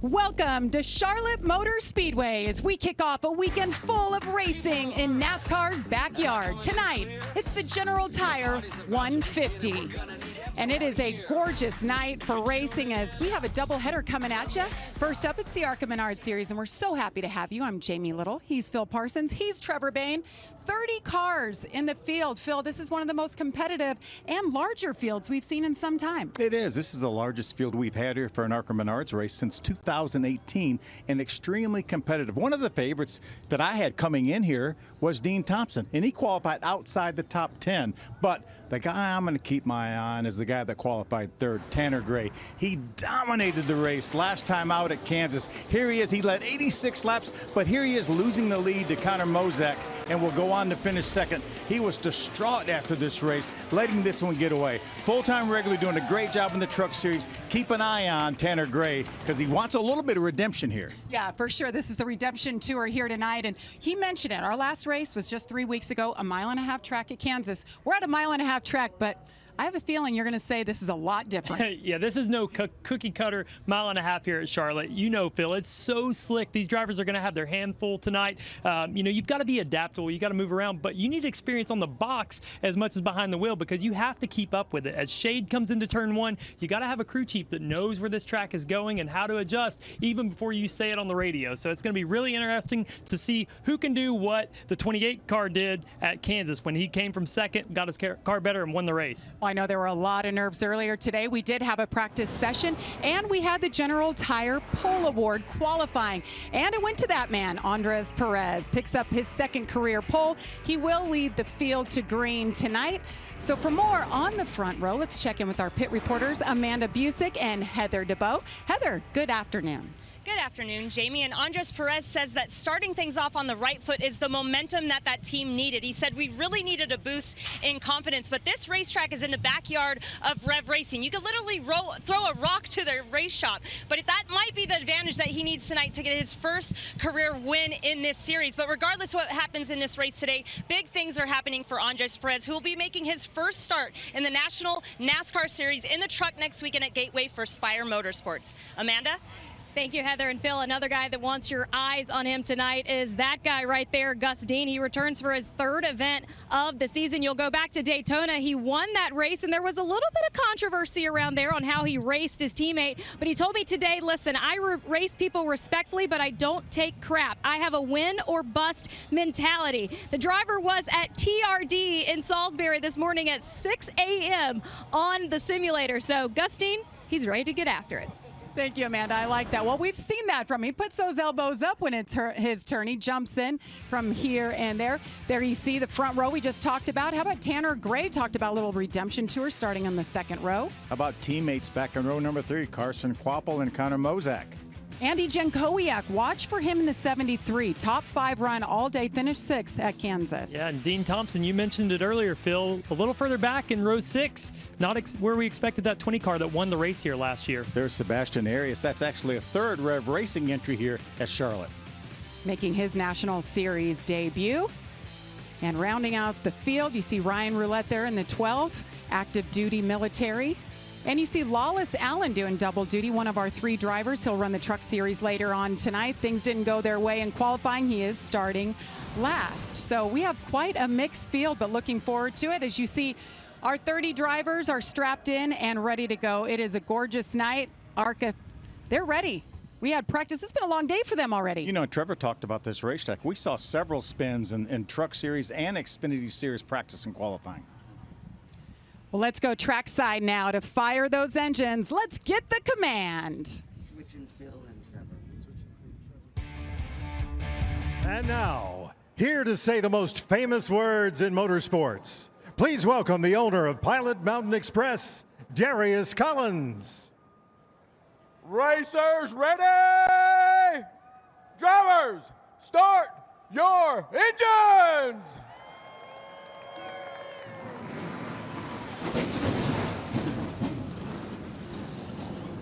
Welcome to Charlotte Motor Speedway as we kick off a weekend full of racing in NASCAR's backyard. Tonight, it's the General Tire 150. And it is a gorgeous night for racing as we have a doubleheader coming at you. First up, it's the ARCA Menards series, and we're so happy to have you. I'm Jamie Little. He's Phil Parsons. He's Trevor Bain. 30 cars in the field. Phil, this is one of the most competitive and larger fields we've seen in some time. It is. This is the largest field we've had here for an ARCA Menards race since 2018, and extremely competitive. One of the favorites that I had coming in here was Dean Thompson, and he qualified outside the top 10. But the guy I'm going to keep my eye on is the guy that qualified third, Tanner Gray. He dominated the race last time out at Kansas. Here he is. He led 86 laps, but here he is losing the lead to Connor Mozak and will go on to finish second. He was distraught after this race, letting this one get away. Full-time regular doing a great job in the Truck Series. Keep an eye on Tanner Gray because he wants a little bit of redemption here. Yeah, for sure. This is the redemption tour here tonight, and he mentioned it. Our last race was just 3 weeks ago, a mile-and-a-half track at Kansas. We're at a mile-and-a-half track, but I have a feeling you're going to say this is a lot different. Yeah, this is no cookie cutter mile and a half here at Charlotte. You know, Phil, it's so slick. These drivers are going to have their handful tonight. You know, you've got to be adaptable. You got to move around, but you need experience on the box as much as behind the wheel because you have to keep up with it. As shade comes into turn one, you got to have a crew chief that knows where this track is going and how to adjust even before you say it on the radio. So it's going to be really interesting to see who can do what the 28 car did at Kansas when he came from second, got his car better, and won the race. I know there were a lot of nerves earlier today. We did have a practice session, and we had the General Tire Pole Award qualifying. And it went to that man, Andres Perez. Picks up his second career pole. He will lead the field to green tonight. So for more on the front row, let's check in with our pit reporters, Amanda Busick and Heather DeBow. Heather, good afternoon. Good afternoon, Jamie. And Andres Perez says that starting things off on the right foot is the momentum that team needed. He said we really needed a boost in confidence, but this racetrack is in the backyard of Rev Racing. You could literally throw a rock to their race shop, but that might be the advantage that he needs tonight to get his first career win in this series. But regardless of what happens in this race today, big things are happening for Andres Perez, who will be making his first start in the National NASCAR Series in the truck next weekend at Gateway for Spire Motorsports. Amanda? Thank you, Heather. And Phil, another guy that wants your eyes on him tonight is that guy right there, Gus Dean. He returns for his third event of the season. You'll go back to Daytona. He won that race, and there was a little bit of controversy around there on how he raced his teammate. But he told me today, listen, I race people respectfully, but I don't take crap. I have a win or bust mentality. The driver was at TRD in Salisbury this morning at 6 a.m. on the simulator. So Gus Dean, he's ready to get after it. Thank you, Amanda. I like that. Well, we've seen that from him. He puts those elbows up when it's his turn. He jumps in from here and there. There you see the front row we just talked about. How about Tanner Gray? Talked about a little redemption tour starting on the second row. How about teammates back in row number 3, Carson Quapple and Connor Mozak? Andy Jankowiak, watch for him in the 73. Top 5 run all day, finished 6th at Kansas. Yeah, and Dean Thompson, you mentioned it earlier, Phil, a little further back in row 6, not where we expected that 20 car that won the race here last year. There's Sebastian Arias. That's actually a third Rev Racing entry here at Charlotte. Making his National Series debut. And rounding out the field, you see Ryan Roulette there in the 12, active duty military. And you see Lawless Allen doing double duty, one of our 3 drivers. He'll run the Truck Series later on tonight. Things didn't go their way in qualifying. He is starting last. So we have quite a mixed field, but looking forward to it. As you see, our 30 drivers are strapped in and ready to go. It is a gorgeous night. ARCA, they're ready. We had practice. It's been a long day for them already. You know, Trevor talked about this racetrack. We saw several spins in Truck Series and Xfinity Series practice and qualifying. Well, let's go trackside now to fire those engines. Let's get the command. And now, here to say the most famous words in motorsports, please welcome the owner of Pilot Mountain Express, Darius Collins. Racers ready! Drivers, start your engines!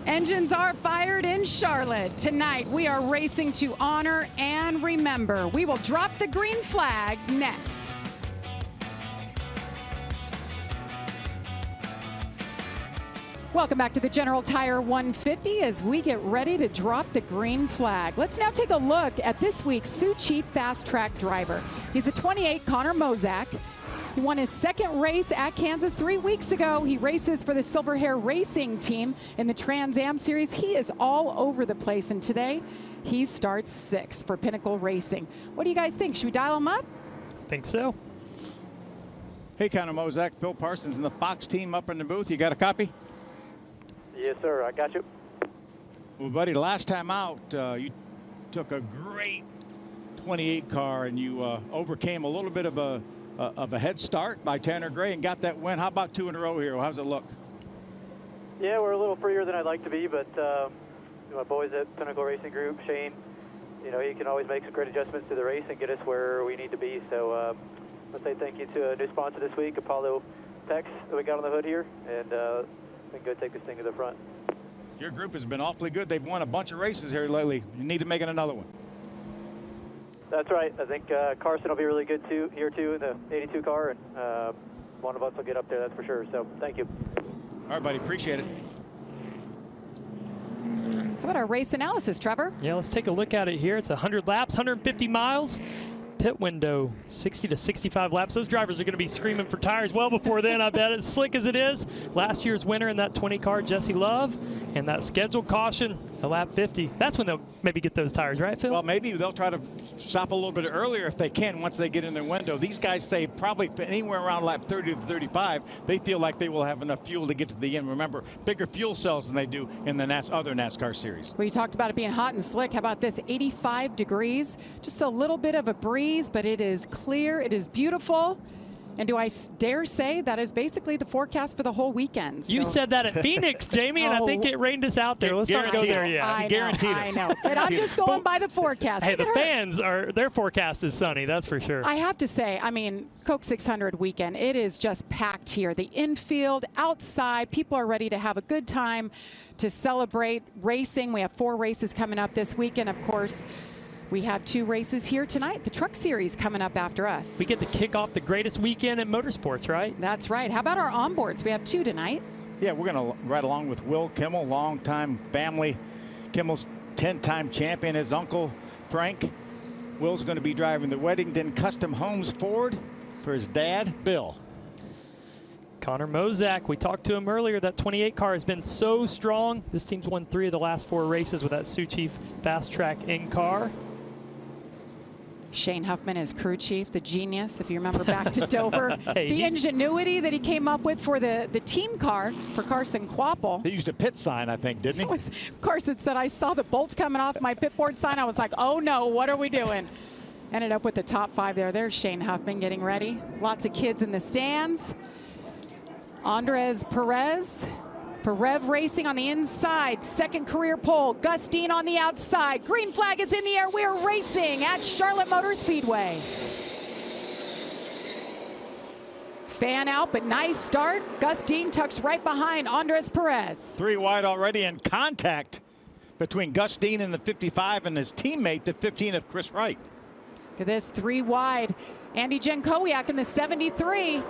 Engines are fired in Charlotte. Tonight, we are racing to honor and remember. We will drop the green flag next. Welcome back to the General Tire 150 as we get ready to drop the green flag. Let's now take a look at this week's Sioux Chief Fast Track driver. He's a 28, Connor Mozak. He won his second race at Kansas 3 weeks ago. He races for the Silver Hair Racing team in the Trans Am Series. He is all over the place, and today he starts 6th for Pinnacle Racing. What do you guys think? Should we dial him up? Think so. Hey, Connor Mozak, Phil Parsons and the Fox team up in the booth. You got a copy? Yes, sir. I got you. Well, buddy, last time out, you took a great 28 car and you overcame a little bit of a head start by Tanner Gray and got that win. How about 2 in a row here? How's it look? Yeah, we're a little freer than I'd like to be, but my boys at Pinnacle Racing Group, Shane, you know, he can always make some great adjustments to the race and get us where we need to be. So let's say thank you to a new sponsor this week, Apollo Pex, that we got on the hood here, and been good to take this thing to the front. Your group has been awfully good. They've won a bunch of races here lately. You need to make it another one. That's right. I think Carson will be really good here too in the 82 car, and one of us will get up there, that's for sure. So thank you. All right, buddy. Appreciate it. How about our race analysis, Trevor? Yeah, let's take a look at it here. It's 100 laps, 150 miles. Pit window 60 to 65 laps. Those drivers are going to be screaming for tires well before then, I bet. As slick as it is, last year's winner in that 20 car, Jesse Love, and that scheduled caution at lap 50. That's when they'll maybe get those tires, right, Phil? Well, maybe they'll try to stop a little bit earlier if they can once they get in their window. These guys say probably anywhere around lap 30 to 35, they feel like they will have enough fuel to get to the end. Remember, bigger fuel cells than they do in the other NASCAR series. Well, you talked about it being hot and slick. How about this? 85 degrees, just a little bit of a breeze, but it is clear, it is beautiful. And do I dare say that is basically the forecast for the whole weekend? So. You said that at Phoenix, Jamie, and I think it rained us out there. Let's not go there yet. I know. But I'm just going by the forecast. Hey, the fans, their forecast is sunny, that's for sure. I have to say, I mean, Coke 600 weekend, it is just packed here. The infield, outside, people are ready to have a good time to celebrate racing. We have 4 races coming up this weekend, of course. We have 2 races here tonight. The Truck Series coming up after us. We get to kick off the greatest weekend in motorsports, right? That's right. How about our onboards? We have 2 tonight. Yeah, we're going to ride along with Will Kimmel, longtime family. Kimmel's 10-time champion, his uncle, Frank. Will's going to be driving the Weddington Custom Homes Ford for his dad, Bill. Connor Mozak, we talked to him earlier. That 28 car has been so strong. This team's won 3 of the last 4 races with that Sioux Chief Fast Track in-car. Shane Huffman is crew chief, the genius, if you remember back to Dover. Hey, the ingenuity that he came up with for the team car for Carson Quapple. He used a pit sign, I think, didn't he? Carson said, I saw the bolts coming off my pit board sign. I was like, oh no, what are we doing? Ended up with the top 5 there. There's Shane Huffman getting ready. Lots of kids in the stands. Andres Perez for Rev Racing on the inside. 2nd career pole. Gus Dean on the outside. Green flag is in the air. We're racing at Charlotte Motor Speedway. Fan out, but nice start. Gus Dean tucks right behind Andres Perez. 3 wide already in contact between Gus Dean and the 55 and his teammate, the 15 of Chris Wright. Look at this, 3 wide. Andy Jankowiak in the 73.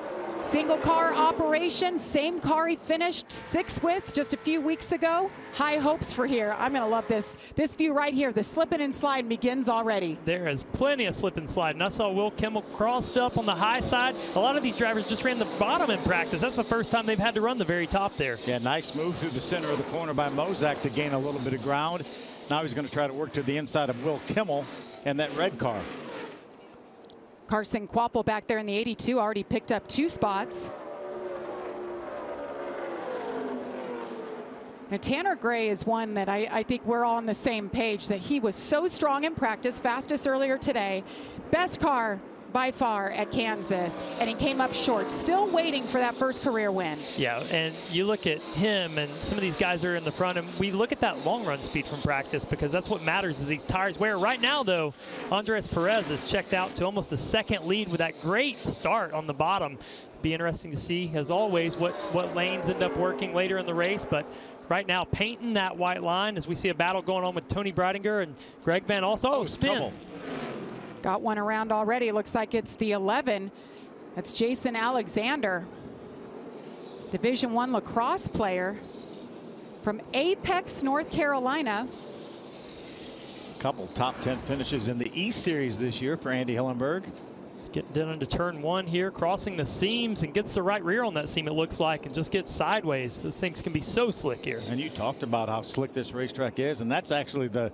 Single car operation, same car he finished 6th with just a few weeks ago. High hopes for here. I'm going to love this. This view right here, the slipping and sliding begins already. There is plenty of slip and slide. And I saw Will Kimmel crossed up on the high side. A lot of these drivers just ran the bottom in practice. That's the first time they've had to run the very top there. Yeah, nice move through the center of the corner by Mozak to gain a little bit of ground. Now he's going to try to work to the inside of Will Kimmel and that red car. Carson Quapple back there in the 82 already picked up 2 spots. Now, Tanner Gray is one that I think we're all on the same page, that he was so strong in practice, fastest earlier today. Best car by far at Kansas, and he came up short. Still waiting for that first career win. Yeah, and you look at him and some of these guys are in the front, and we look at that long run speed from practice because that's what matters is these tires wear. Right now, though, Andres Perez is checked out to almost a 2nd lead with that great start on the bottom. Be interesting to see, as always, what lanes end up working later in the race, but right now painting that white line as we see a battle going on with Tony Breidinger and Greg Van Alst. Oh, spin. Trouble. Got one around already. Looks like it's the 11. That's Jason Alexander, Division I lacrosse player. from Apex, North Carolina. Couple top 10 finishes in the E Series this year for Andy Hillenberg. He's getting down into turn 1 here, crossing the seams and gets the right rear on that seam, it looks like, and just gets sideways. Those things can be so slick here. And you talked about how slick this racetrack is, and that's actually the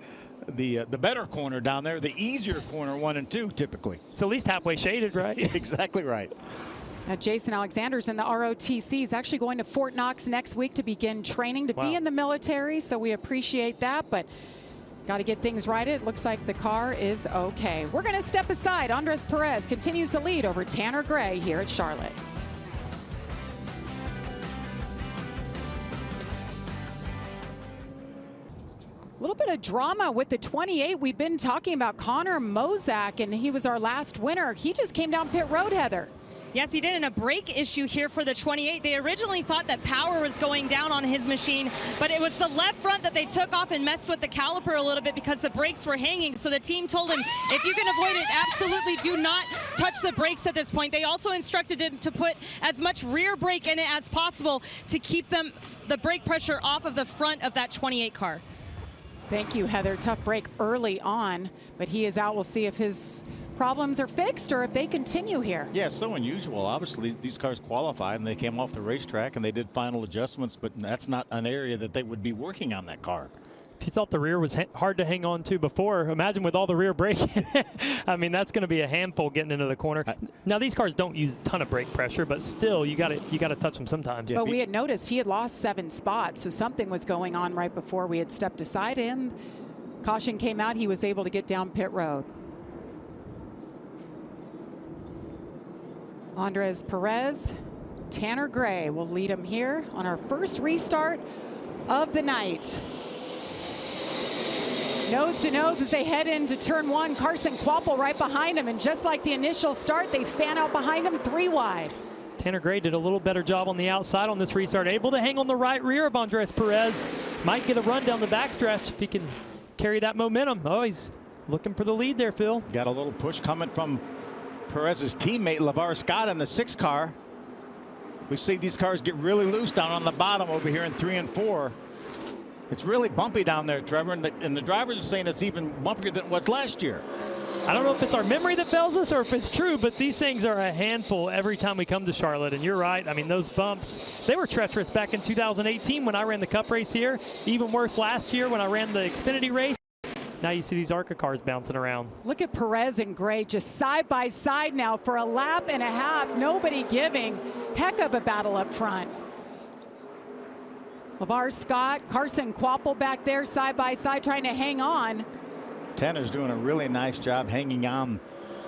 better corner down there, the easier corner 1 and 2 typically. It's at least halfway shaded, right? Exactly right. Jason Alexander's in the ROTC. He's actually going to Fort Knox next week to begin training to be in the military, so we appreciate that, but got to get things right. It looks like the car is okay. We're going to step aside. Andres Perez continues to lead over Tanner Gray here at Charlotte. A little bit of drama with the 28. We've been talking about Connor Mozak, and he was our last winner. He just came down pit road, Heather. Yes, he did, in a brake issue here for the 28. They originally thought that power was going down on his machine, but it was the left front that they took off and messed with the caliper a little bit because the brakes were hanging. So the team told him, if you can avoid it, absolutely do not touch the brakes at this point. They also instructed him to put as much rear brake in it as possible to keep the brake pressure off of the front of that 28 car. Thank you, Heather. Tough break early on, but he is out. We'll see if his problems are fixed or if they continue here. Yeah, so unusual. Obviously, these cars qualified and they came off the racetrack and they did final adjustments, but that's not an area that they would be working on that car. If you thought the rear was hard to hang on to before, imagine with all the rear braking. I mean, that's going to be a handful getting into the corner. Now, these cars don't use a ton of brake pressure, but still, you got to touch them sometimes. But we had noticed he had lost 7 spots, so something was going on right before we had stepped aside. And caution came out. He was able to get down pit road. Andres Perez, Tanner Gray will lead him here on our first restart of the night. Nose to nose as they head into turn 1. Carson Kvapil right behind him, and just like the initial start, they fan out behind him 3 wide. Tanner Gray did a little better job on the outside on this restart, able to hang on the right rear of Andres Perez. Might get a run down the backstretch if he can carry that momentum. Oh, he's looking for the lead there, Phil. Got a little push coming from Perez's teammate LeVar Scott in the 6 car. We see these cars get really loose down on the bottom over here in 3 and 4. It's really bumpy down there, Trevor, and the drivers are saying it's even bumpier than it was last year. I don't know if it's our memory that fails us or if it's true, but these things are a handful every time we come to Charlotte. And you're right. I mean, those bumps, they were treacherous back in 2018 when I ran the Cup race here. Even worse last year when I ran the Xfinity race. Now you see these ARCA cars bouncing around. Look at Perez and Gray just side by side now for a lap and a half. Nobody giving. Heck of a battle up front. LeVar Scott, Carson Kvapil back there side by side trying to hang on. Tanner's doing a really nice job hanging on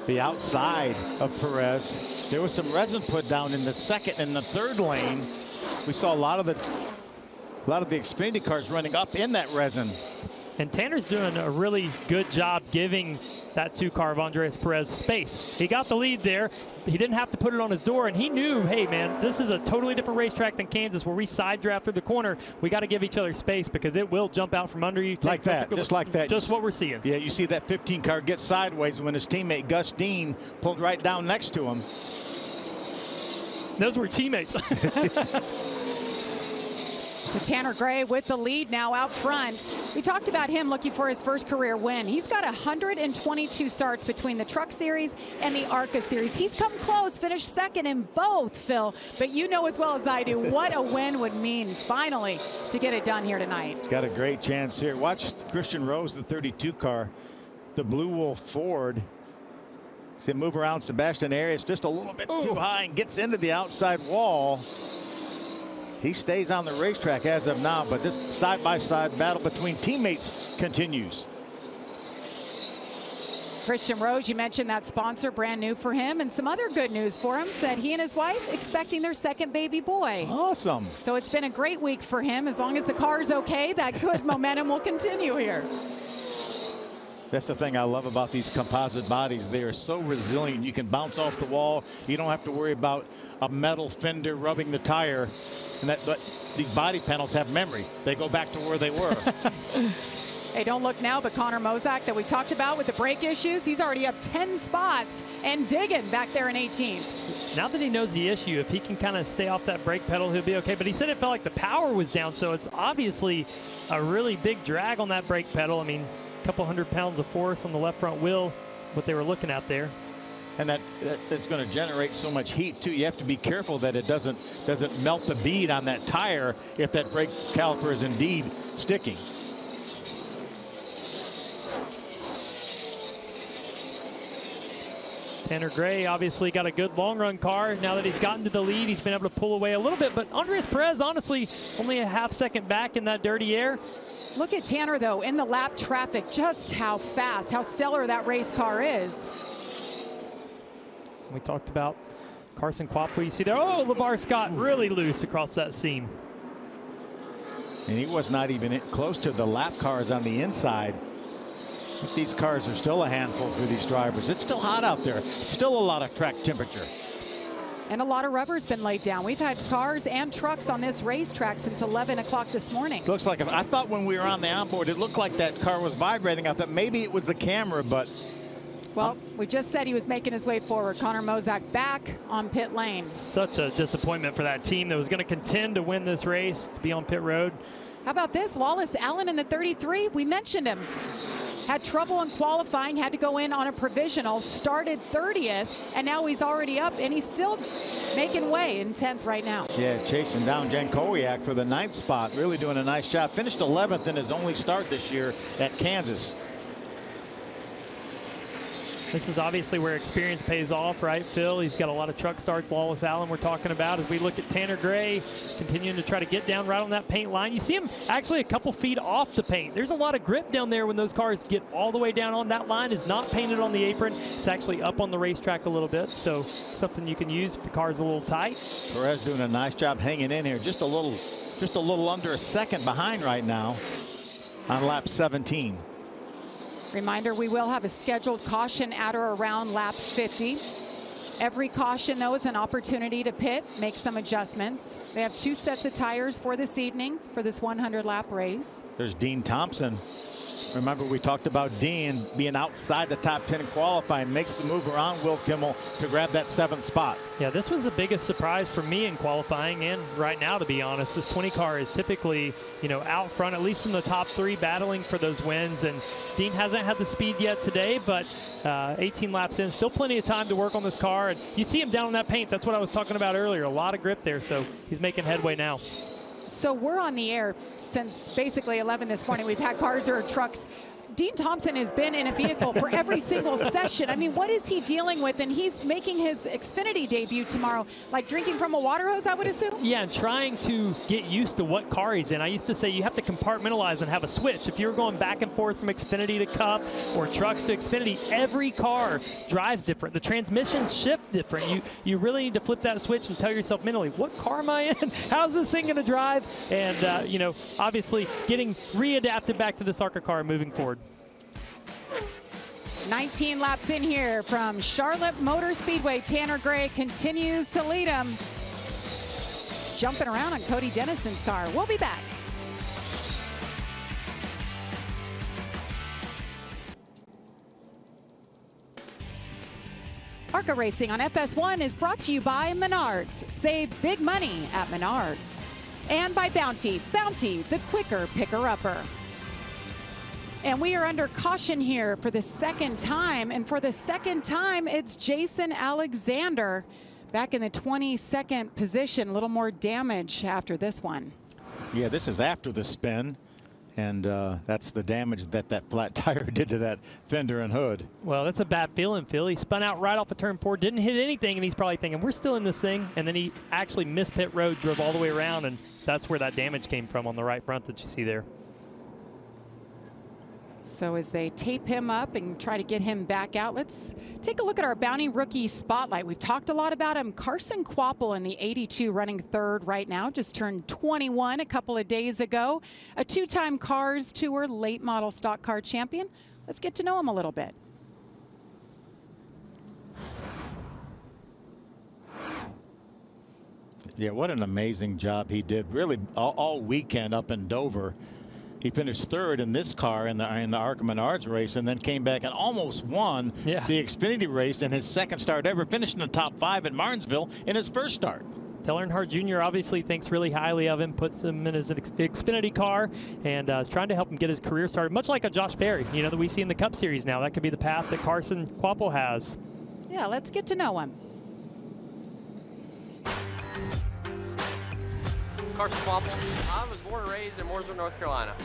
the outside of Perez. There was some resin put down in the 2nd and the 3rd lane. We saw a lot of the Xfinity cars running up in that resin. And Tanner's doing a really good job giving that 2 car of Andres Perez space. He got the lead there. He didn't have to put it on his door, and he knew, hey, man, this is a totally different racetrack than Kansas where we side draft through the corner. We got to give each other space because it will jump out from under you. Like that, just like that. Just what we're seeing. Yeah, you see that 15 car get sideways when his teammate Gus Dean pulled right down next to him. Those were teammates. So Tanner Gray with the lead now out front. We talked about him looking for his first career win. He's got 122 starts between the Truck Series and the ARCA Series. He's come close, finished 2nd in both, Phil. But you know as well as I do what a win would mean finally to get it done here tonight. Got a great chance here. Watch Christian Rose, the 32 car, the Blue Wolf Ford. See him move around Sebastian Arias just a little bit too high and gets into the outside wall. He stays on the racetrack as of now, but this side-by-side battle between teammates continues. Christian Rose, you mentioned that sponsor, brand new for him, and some other good news for him, said he and his wife expecting their 2nd baby boy. Awesome. So it's been a great week for him. As long as the car's okay, that good momentum will continue here. That's the thing I love about these composite bodies. They are so resilient. You can bounce off the wall. You don't have to worry about a metal fender rubbing the tire. And these body panels have memory. They go back to where they were. Hey, don't look now, but Connor Mozak that we talked about with the brake issues, he's already up 10 spots and digging back there in 18th. Now that he knows the issue, if he can kind of stay off that brake pedal, he'll be okay. But he said it felt like the power was down, so it's obviously a really big drag on that brake pedal. I mean, a couple 100 pounds of force on the left front wheel, what they were looking at there. And that's going to generate so much heat too. You have to be careful that it doesn't melt the bead on that tire if that brake caliper is indeed sticking. Tanner Gray obviously got a good long run car. Now that he's gotten to the lead, he's been able to pull away a little bit. But Andres Perez, honestly, only a half second back in that dirty air. Look at Tanner, though, in the lap traffic, just how fast, how stellar that race car is. We talked about Carson Quappo. You see there, oh, LeVar Scott really loose across that seam. And he was not even close to the lap cars on the inside. But these cars are still a handful for these drivers. It's still hot out there. Still a lot of track temperature. And a lot of rubber's been laid down. We've had cars and trucks on this racetrack since 11 o'clock this morning. Looks like, I thought when we were on the onboard, it looked like that car was vibrating. I thought maybe it was the camera, but. Well, we just said he was making his way forward. Connor Mozak back on pit lane. Such a disappointment for that team that was going to contend to win this race, to be on pit road. How about this? Lawless Allen in the 33. We mentioned him. Had trouble in qualifying, had to go in on a provisional, started 30th, and now he's already up, and he's still making way in 10th right now. Yeah, chasing down Jankowiak for the 9th spot. Really doing a nice job. Finished 11th in his only start this year at Kansas. This is obviously where experience pays off, right, Phil? He's got a lot of truck starts. Lawless Allen we're talking about as we look at Tanner Gray continuing to try to get down right on that paint line. You see him actually a couple feet off the paint. There's a lot of grip down there when those cars get all the way down on that line. Is not painted on the apron. It's actually up on the racetrack a little bit, so something you can use if the car's a little tight. Perez doing a nice job hanging in here. Just a little under a second behind right now on lap 17. Reminder, we will have a scheduled caution at or around lap 50. Every caution, though, is an opportunity to pit, make some adjustments. They have 2 sets of tires for this evening for this 100-lap race. There's Dean Thompson. Remember, we talked about Dean being outside the top 10 in qualifying. Makes the move around Will Kimmel to grab that 7th spot. Yeah, this was the biggest surprise for me in qualifying and right now, to be honest. This 20 car is typically, you know, out front, at least in the top 3, battling for those wins. And Dean hasn't had the speed yet today, but 18 laps in, still plenty of time to work on this car. And you see him down on that paint. That's what I was talking about earlier. A lot of grip there, so he's making headway now. So we're on the air since basically 11 this morning. We've had cars or trucks. Dean Thompson has been in a vehicle for every single session. I mean, what is he dealing with? And he's making his Xfinity debut tomorrow, like drinking from a water hose, I would assume? Yeah, and trying to get used to what car he's in. I used to say you have to compartmentalize and have a switch. If you're going back and forth from Xfinity to Cup or trucks to Xfinity, every car drives different. The transmissions shift different. You really need to flip that switch and tell yourself mentally, what car am I in? How's this thing going to drive? And, you know, obviously getting readapted back to this ARCA car moving forward. 19 laps in here from Charlotte Motor Speedway. Tanner Gray continues to lead him. Jumping around on Cody Dennison's car. We'll be back. ARCA Racing on FS1 is brought to you by Menards. Save big money at Menards. And by Bounty. Bounty, the quicker picker-upper. And we are under caution here for the 2nd time. And for the 2nd time, it's Jason Alexander back in the 22nd position. A little more damage after this one. Yeah, this is after the spin. And that's the damage that flat tire did to that fender and hood. Well, that's a bad feeling, Phil. He spun out right off of turn 4, didn't hit anything, and he's probably thinking, we're still in this thing. And then he actually missed pit road, drove all the way around, and that's where that damage came from on the right front that you see there. So as they tape him up and try to get him back out, let's take a look at our Bounty Rookie Spotlight. We've talked a lot about him. Carson Quappo in the 82 running 3rd right now. Just turned 21 a couple of days ago. A 2-time Cars Tour late model stock car champion. Let's get to know him a little bit. Yeah, what an amazing job he did really all weekend up in Dover. He finished third in this car in the ARCA Menards race, and then came back and almost won the Xfinity race in his second start ever, finished in the top 5 at Martinsville in his first start. Dale Earnhardt Jr. obviously thinks really highly of him, puts him in his Xfinity car, and is trying to help him get his career started, much like a Josh Berry, you know, that we see in the Cup Series now. That could be the path that Carson Kvapil has. Yeah, let's get to know him. Carson Kvapil. I was born and raised in Mooresville, North Carolina.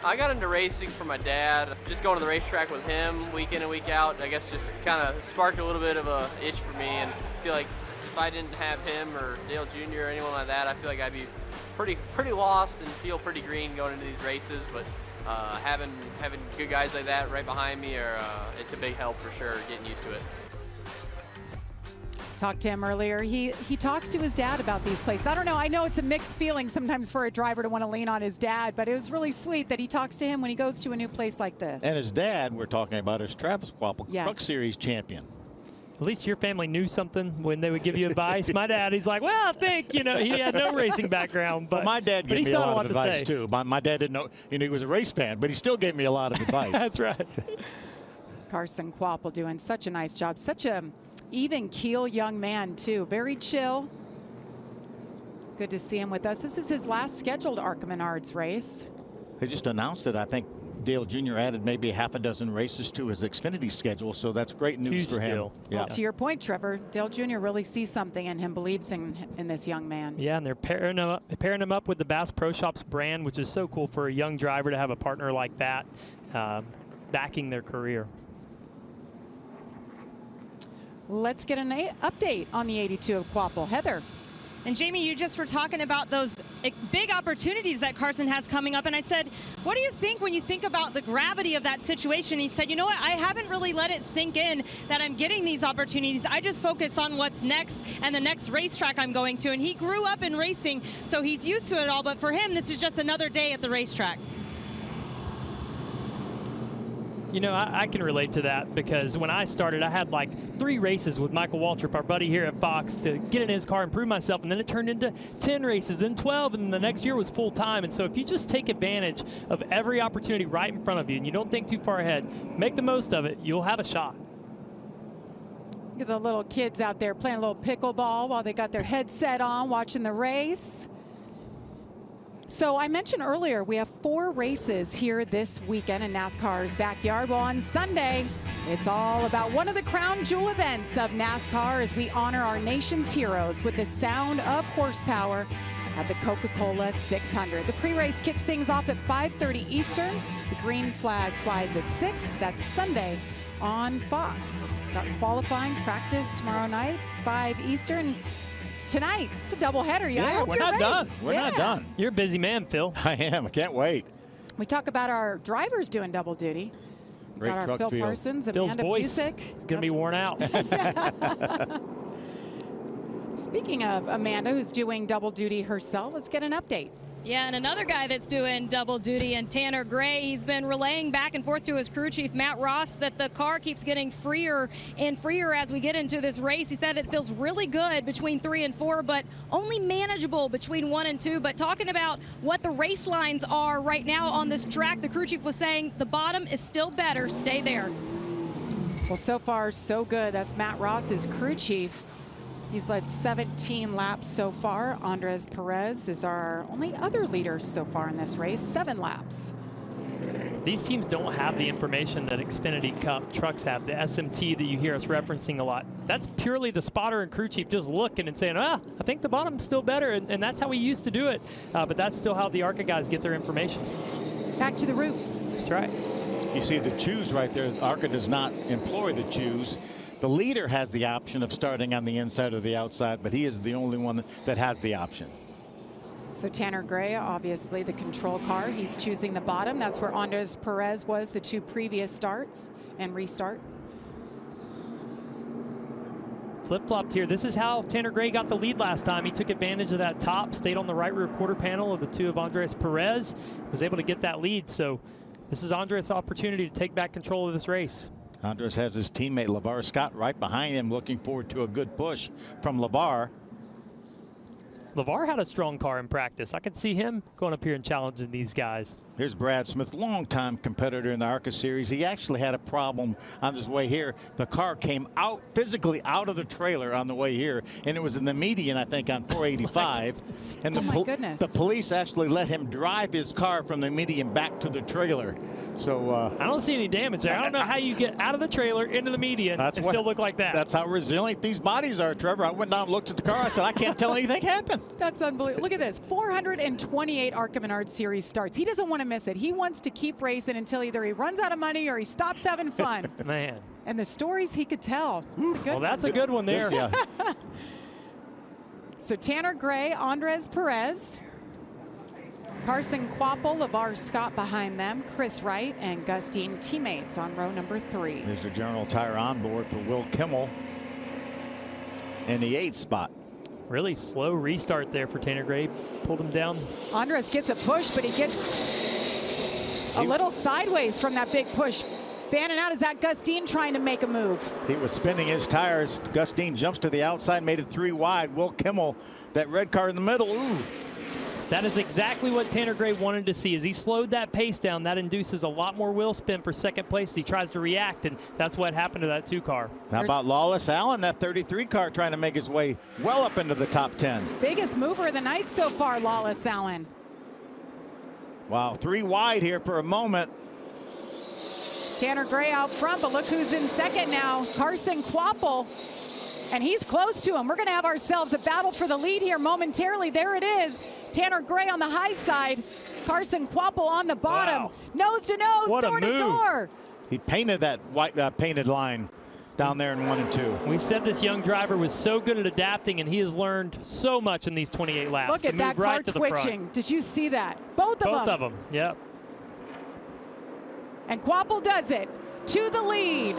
I got into racing from my dad. Just going to the racetrack with him week in and week out, I guess just kind of sparked a little bit of a itch for me, and I feel like if I didn't have him or Dale Jr. or anyone like that, I feel like I'd be pretty lost and feel pretty green going into these races. But having good guys like that right behind me, it's a big help for sure, getting used to it. Talked to him earlier. He talks to his dad about these places. I don't know. I know it's a mixed feeling sometimes for a driver to want to lean on his dad, but it was really sweet that he talks to him when he goes to a new place like this. And his dad, we're talking about, is Travis Kvapil, Truck Series champion. At least your family knew something when they would give you advice. My dad, he's like, well, I think, you know, he had no racing background. But well, my dad gave me a lot of advice, too. My dad didn't know, you know, he was a race fan, but he still gave me a lot of advice. That's right. Carson Kvapil doing such a nice job. Such a even keel young man, too. Very chill. Good to see him with us. This is his last scheduled ARCA Menards race. They just announced it. I think Dale Jr. added maybe half a dozen races to his Xfinity schedule, so that's great news for him. Yeah. Well, to your point, Trevor, Dale Jr. really sees something in him, believes in this young man. Yeah, and they're pairing him up with the Bass Pro Shops brand, which is so cool for a young driver to have a partner like that backing their career. Let's get an update on the 82 of Kvapil. Heather. And Jamie, you just were talking about those big opportunities that Carson has coming up. And I said, what do you think when you think about the gravity of that situation? He said, you know what, I haven't really let it sink in that I'm getting these opportunities. I just focus on what's next and the next racetrack I'm going to. And he grew up in racing, so he's used to it all. But for him, this is just another day at the racetrack. You know, I can relate to that because when I started, I had like 3 races with Michael Waltrip, our buddy here at Fox, to get in his car and prove myself. And then it turned into 10 races, then 12, and the next year was full time. And so if you just take advantage of every opportunity right in front of you and you don't think too far ahead, make the most of it, you'll have a shot. Look at the little kids out there playing a little pickleball while they got their headset on, watching the race. So I mentioned earlier, we have 4 races here this weekend in NASCAR's backyard. Well, on Sunday, it's all about one of the crown jewel events of NASCAR as we honor our nation's heroes with the sound of horsepower at the Coca-Cola 600. The pre-race kicks things off at 5:30 Eastern. The green flag flies at 6. That's Sunday on Fox. Got qualifying practice tomorrow night, 5 Eastern. Tonight, it's a doubleheader. Yeah, we're not done. We're not done. You're a busy man, Phil. I am. I can't wait. We talk about our drivers doing double duty. We got our Phil Parsons, Phil's Amanda voice Busick. Gonna be worn out. Speaking of Amanda, who's doing double duty herself, let's get an update. Yeah, and another guy that's doing double duty, and Tanner Gray, he's been relaying back and forth to his crew chief, Matt Ross, that the car keeps getting freer and freer as we get into this race. He said it feels really good between 3 and 4, but only manageable between 1 and 2. But talking about what the race lines are right now on this track, the crew chief was saying the bottom is still better. Stay there. Well, so far, so good. That's Matt Ross, his crew chief. He's led 17 laps so far. Andres Perez is our only other leader so far in this race, 7 laps. These teams don't have the information that Xfinity Cup trucks have, the SMT that you hear us referencing a lot. That's purely the spotter and crew chief just looking and saying, I think the bottom's still better, and that's how we used to do it. But that's still how the ARCA guys get their information. Back to the roots. That's right. You see the choose right there. ARCA does not employ the choose. The leader has the option of starting on the inside or the outside, but he is the only one that has the option. So Tanner Gray, obviously the control car, he's choosing the bottom. That's where Andres Perez was the 2 previous starts and restart. Flip-flopped here. This is how Tanner Gray got the lead last time. He took advantage of that top, stayed on the right rear quarter panel of the 2 of Andres Perez, was able to get that lead. So this is Andres' opportunity to take back control of this race. Andres has his teammate LeVar Scott right behind him, looking forward to a good push from LeVar. LeVar had a strong car in practice. I could see him going up here and challenging these guys. Here's Brad Smith, longtime competitor in the ARCA series. He actually had a problem on his way here. The car came out physically out of the trailer on the way here, and it was in the median, I think, on 485. And the police actually let him drive his car from the median back to the trailer. So I don't see any damage there. I don't know how you get out of the trailer into the median and still look like that. That's how resilient these bodies are, Trevor. I went down and looked at the car. I said, I can't tell anything happened. That's unbelievable. Look at this, 428 ARCA Menards series starts. He doesn't want to miss it. He wants to keep racing until either he runs out of money or he stops having fun. Man. And the stories he could tell. Well, that's a good one there. Yeah. So Tanner Gray, Andres Perez, Carson Quapple, LeVar Scott behind them, Chris Wright and Gus Dean teammates on row number 3. There's the General Tire on board for Will Kimmel in the 8th spot. Really slow restart there for Tanner Gray. Pulled him down. Andres gets a push, but he gets a little sideways from that big push. Fanning out. Is that Gus Dean trying to make a move? He was spinning his tires. Gus Dean jumps to the outside, made it 3 wide. Will Kimmel, that red car in the middle. Ooh. That is exactly what Tanner Gray wanted to see. As he slowed that pace down, that induces a lot more wheel spin for second place. He tries to react, and that's what happened to that 2 car. How about Lawless Allen, that 33 car trying to make his way well up into the top 10. Biggest mover of the night so far, Lawless Allen. Wow, 3 wide here for a moment. Tanner Gray out front, but look who's in second now, Carson Quapple. And he's close to him. We're going to have ourselves a battle for the lead here momentarily. There it is. Tanner Gray on the high side. Carson Quapple on the bottom. Wow. Nose to nose, What door a to move. door. He painted that white painted line down there in 1 and 2. We said this young driver was so good at adapting, and he has learned so much in these 28 laps. Look at that car twitching. Did you see that? Both of them. Yep. And Quapple does it to the lead.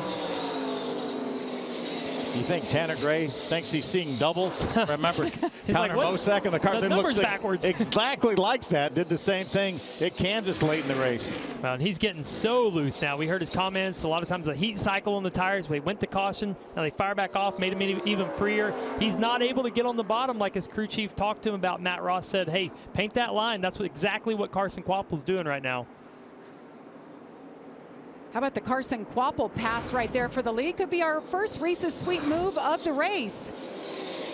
You think Tanner Gray thinks he's seeing double? Remember, Connor like, Mosack in the car that looks backwards. exactly like that. Did the same thing at Kansas late in the race. Well, and he's getting so loose now. We heard his comments. A lot of times a heat cycle on the tires. They went to caution. Now they fire back off, made him even freer. He's not able to get on the bottom like his crew chief talked to him about. Matt Ross said, hey, paint that line. That's exactly what Carson Quapple's doing right now. How about the Carson Quapple pass right there for the lead? Could be our first Reese's Sweet move of the race.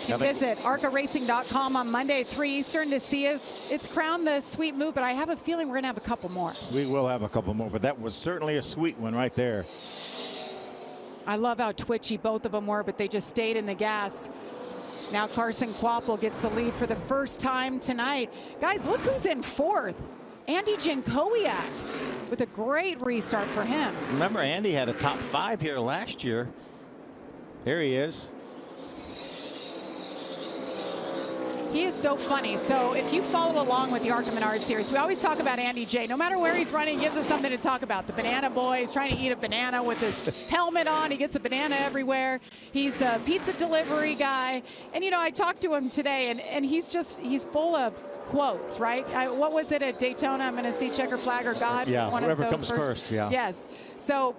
You can visit arcaracing.com on Monday, 3 Eastern to see if it's crowned the sweet move, but I have a feeling we're going to have a couple more. We will have a couple more, but that was certainly a sweet one right there. I love how twitchy both of them were, but they just stayed in the gas. Now Carson Quapple gets the lead for the first time tonight. Guys, look who's in 4th. Andy Jankowiak with a great restart for him. Remember, Andy had a top 5 here last year. There he is. He is so funny. So if you follow along with the ARCA Menards series, we always talk about Andy J. No matter where he's running, he gives us something to talk about. The banana boy is trying to eat a banana with his helmet on. He gets a banana everywhere. He's the pizza delivery guy. And, you know, I talked to him today, and he's full of quotes, right? What was it at Daytona? I'm going to see checker flag or God. Yeah, one whoever of those comes first. Yeah. Yes. So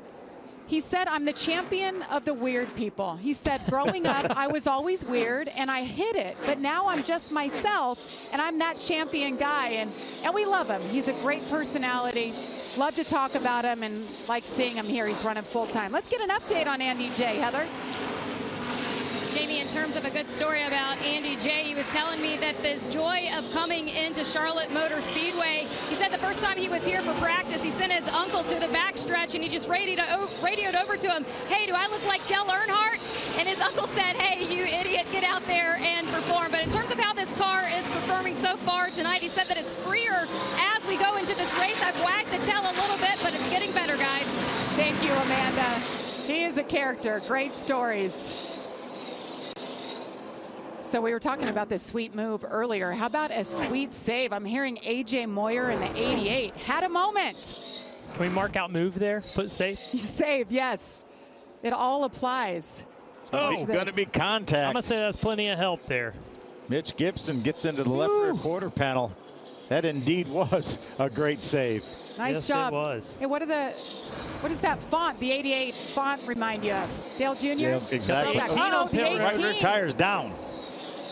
he said, I'm the champion of the weird people. He said, growing up, I was always weird, and I hid it. But now I'm just myself, and I'm that champion guy. And we love him. He's a great personality. Love to talk about him and like seeing him here. He's running full time. Let's get an update on Andy J. Heather. Jamie, in terms of a good story about Andy J, he was telling me that this joy of coming into Charlotte Motor Speedway, he said the first time he was here for practice, he sent his uncle to the backstretch and he just radioed over to him, hey, do I look like Dale Earnhardt? And his uncle said, hey, you idiot, get out there and perform. But in terms of how this car is performing so far tonight, he said that it's freer as we go into this race. I've wagged the tail a little bit, but it's getting better, guys. Thank you, Amanda. He is a character. Great stories. So we were talking about this sweet move earlier. How about a sweet save? I'm hearing A.J. Moyer in the 88. Had a moment. Can we mark out move there? Put safe? Save, yes. It all applies. Oh, it's going to be contact. I'm going to say that's plenty of help there. Mitch Gibson gets into the left rear quarter panel. That indeed was a great save. Nice job. It was. Hey, what does that font, the 88 font, remind you of? Dale Jr.? Yeah, exactly. Oh, the 18. Right rear tire's down.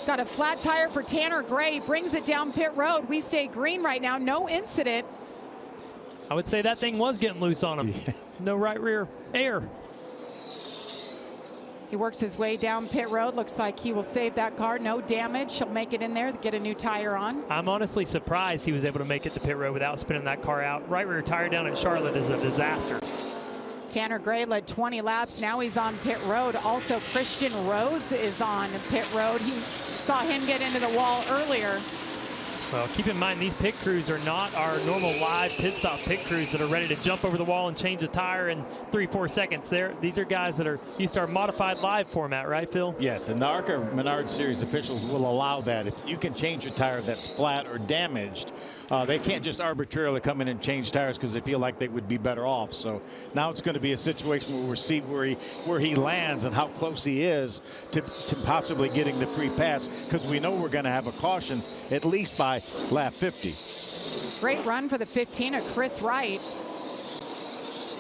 Got a flat tire for Tanner Gray. Brings it down pit road. We stay green right now. No incident. I would say that thing was getting loose on him. Yeah. No right rear air. He works his way down pit road. Looks like he will save that car. No damage. He'll make it in there, get a new tire on. I'm honestly surprised he was able to make it to pit road without spinning that car out. Right rear tire down at Charlotte is a disaster. Tanner Gray led 20 laps. Now he's on pit road. Also, Christian Rose is on pit road. He saw him get into the wall earlier. Well, keep in mind, these pit crews are not our normal live pit stop pit crews that are ready to jump over the wall and change a tire in 3-4 seconds. These are guys that are used to our modified live format, right, Phil? Yes, and the ARCA Menards Series officials will allow that. If you can change a tire that's flat or damaged, they can't just arbitrarily come in and change tires because they feel like they would be better off. So now it's going to be a situation where we'll see where he lands and how close he is to possibly getting the free pass, because we know we're going to have a caution at least by lap 50. Great run for the 15 of Chris Wright.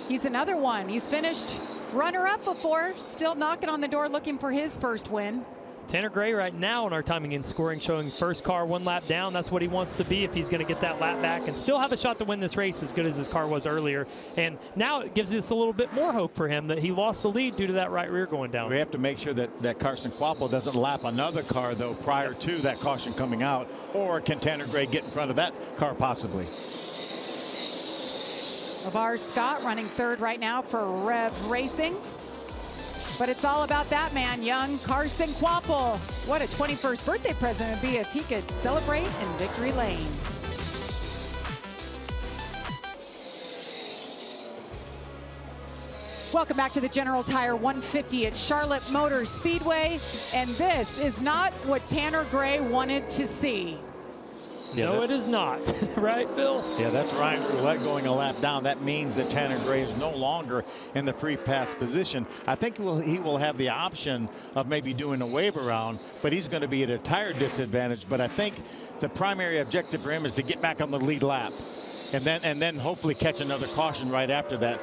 He's another one. He's finished runner-up before, still knocking on the door looking for his first win. Tanner Gray right now in our timing and scoring showing first car 1 lap down. That's what he wants to be if he's going to get that lap back and still have a shot to win this race as good as his car was earlier. And now it gives us a little bit more hope for him that he lost the lead due to that right rear going down. We have to make sure that Carson Quapple doesn't lap another car, though, prior to that caution coming out. Or can Tanner Gray get in front of that car possibly? LeVar Scott running third right now for Rev Racing. But it's all about that man, young Carson Quapple. What a 21st birthday present it would be if he could celebrate in victory lane. Welcome back to the General Tire 150 at Charlotte Motor Speedway. And this is not what Tanner Gray wanted to see. Yeah, no, it is not. Right, Bill? Yeah, that's Ryan Roulette going a lap down. That means that Tanner Gray is no longer in the free pass position. I think he will have the option of maybe doing a wave around, but he's going to be at a tire disadvantage. But I think the primary objective for him is to get back on the lead lap and then hopefully catch another caution right after that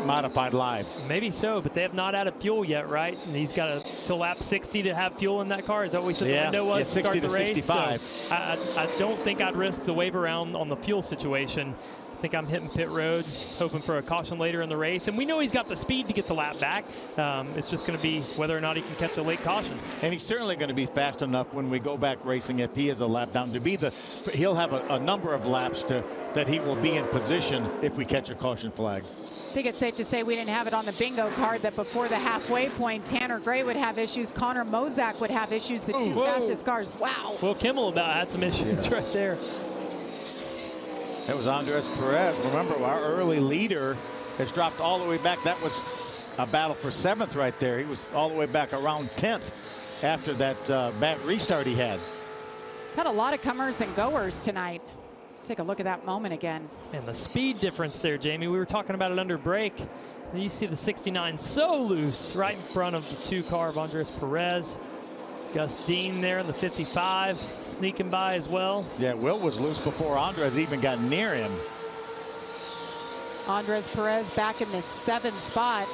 modified live. Maybe so, but they have not added fuel yet, right? And he's got to lap 60 to have fuel in that car. Is that what we said the window was? Yeah, to 60 start to the race? 65. So I don't think I'd risk the wave around on the fuel situation. I think I'm hitting pit road, hoping for a caution later in the race. And we know he's got the speed to get the lap back. It's just going to be whether or not he can catch a late caution. And he's certainly going to be fast enough when we go back racing, if he is a lap down, to be he'll have a number of laps that he will be in position if we catch a caution flag. I think it's safe to say we didn't have it on the bingo card that before the halfway point, Tanner Gray would have issues, Connor Mozak would have issues, the two fastest cars. Wow. Will Kimmel had some issues right there. That was Andres Perez. Remember, our early leader has dropped all the way back. That was a battle for 7th right there. He was all the way back around 10th after that bad restart he had. Had a lot of comers and goers tonight. Take a look at that moment again. And the speed difference there, Jamie. We were talking about it under break. And you see the 69 so loose right in front of the 2 car of Andres Perez. Gus Dean there in the 55 sneaking by as well. Yeah, Will was loose before Andres even got near him. Andres Perez back in the 7th spot.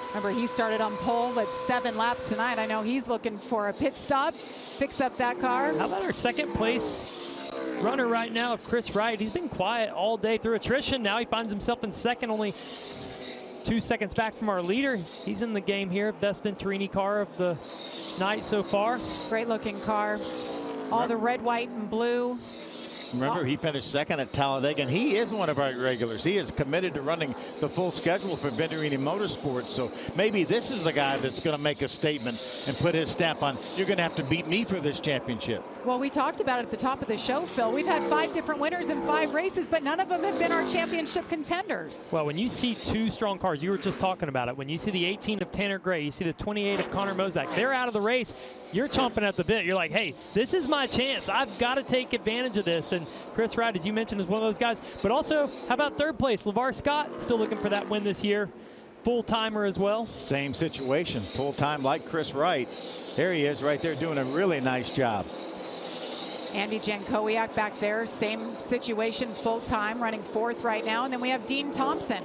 Remember, he started on pole at 7 laps tonight. I know he's looking for a pit stop, fix up that car. How about our 2nd place runner right now of Chris Wright? He's been quiet all day through attrition. Now he finds himself in 2nd, only 2 seconds back from our leader. He's in the game here. Best Venturini car of the night so far. Great looking car. All the red, white, and blue. Remember, he finished 2nd at Talladega, and he is one of our regulars. He is committed to running the full schedule for Venturini Motorsports. So maybe this is the guy that's going to make a statement and put his stamp on, you're going to have to beat me for this championship. Well, we talked about it at the top of the show, Phil. We've had 5 different winners in 5 races, but none of them have been our championship contenders. Well, when you see 2 strong cars, you were just talking about it. When you see the 18 of Tanner Gray, you see the 28 of Connor Mozak, they're out of the race. You're chomping at the bit. You're like, hey, this is my chance. I've got to take advantage of this. And Chris Wright, as you mentioned, is one of those guys. But also, how about 3rd place? LeVar Scott still looking for that win this year. Full-timer as well. Same situation. Full-time like Chris Wright. There he is right there doing a really nice job. Andy Jankowiak back there, same situation, full-time, running 4th right now. And then we have Dean Thompson,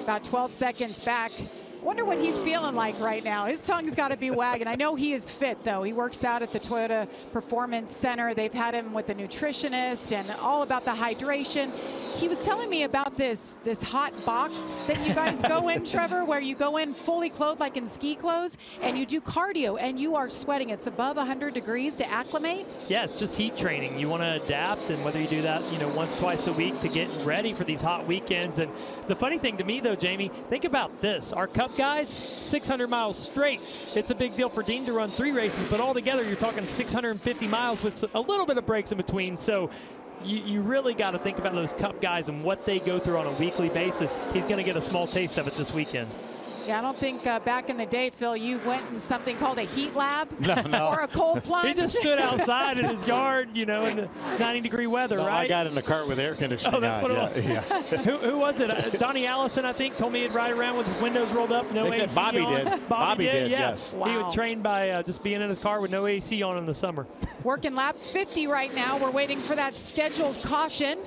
about 12 seconds back. Wonder what he's feeling like right now. His tongue's got to be wagging. I know he is fit, though. He works out at the Toyota Performance Center. They've had him with a nutritionist and all about the hydration. he was telling me about this hot box that you guys go in, Trevor, where you go in fully clothed like in ski clothes and you do cardio and you are sweating. It's above 100 degrees to acclimate. Yeah, it's just heat training. You want to adapt, and whether you do that, once, twice a week to get ready for these hot weekends. And the funny thing to me, though, Jamie, think about this. Our Cup guys, 600 miles straight. It's a big deal for Dean to run 3 races, but altogether you're talking 650 miles with a little bit of breaks in between. So you really got to think about those Cup guys and what they go through on a weekly basis. He's going to get a small taste of it this weekend. Yeah, I don't think back in the day, Phil, you went in something called a heat lab No. or a cold plunge. He just stood outside in his yard, in the 90-degree weather, No, right? I got in the car with air conditioning. Oh, that's what it was. Yeah. Who was it? Donnie Allison, I think, told me he'd ride around with his windows rolled up, no AC They said Bobby on. did. Bobby did, yeah. Yes. Wow. He would train by just being in his car with no AC on in the summer. Working lap 50 right now. We're waiting for that scheduled caution.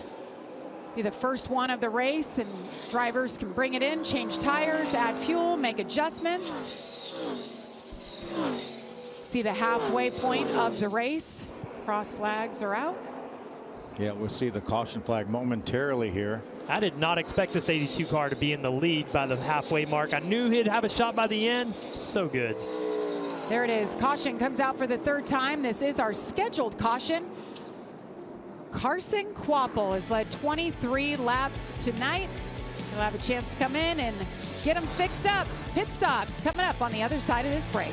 Be the first one of the race, and drivers can bring it in, change tires, add fuel, make adjustments. See the halfway point of the race. Cross flags are out. Yeah, we'll see the caution flag momentarily here. I did not expect this 82 car to be in the lead by the halfway mark. I knew he'd have a shot by the end. So good. There it is. Caution comes out for the 3rd time. This is our scheduled caution. Carson Kvapil has led 23 laps tonight. He'll have a chance to come in and get them fixed up. Pit stops coming up on the other side of this break.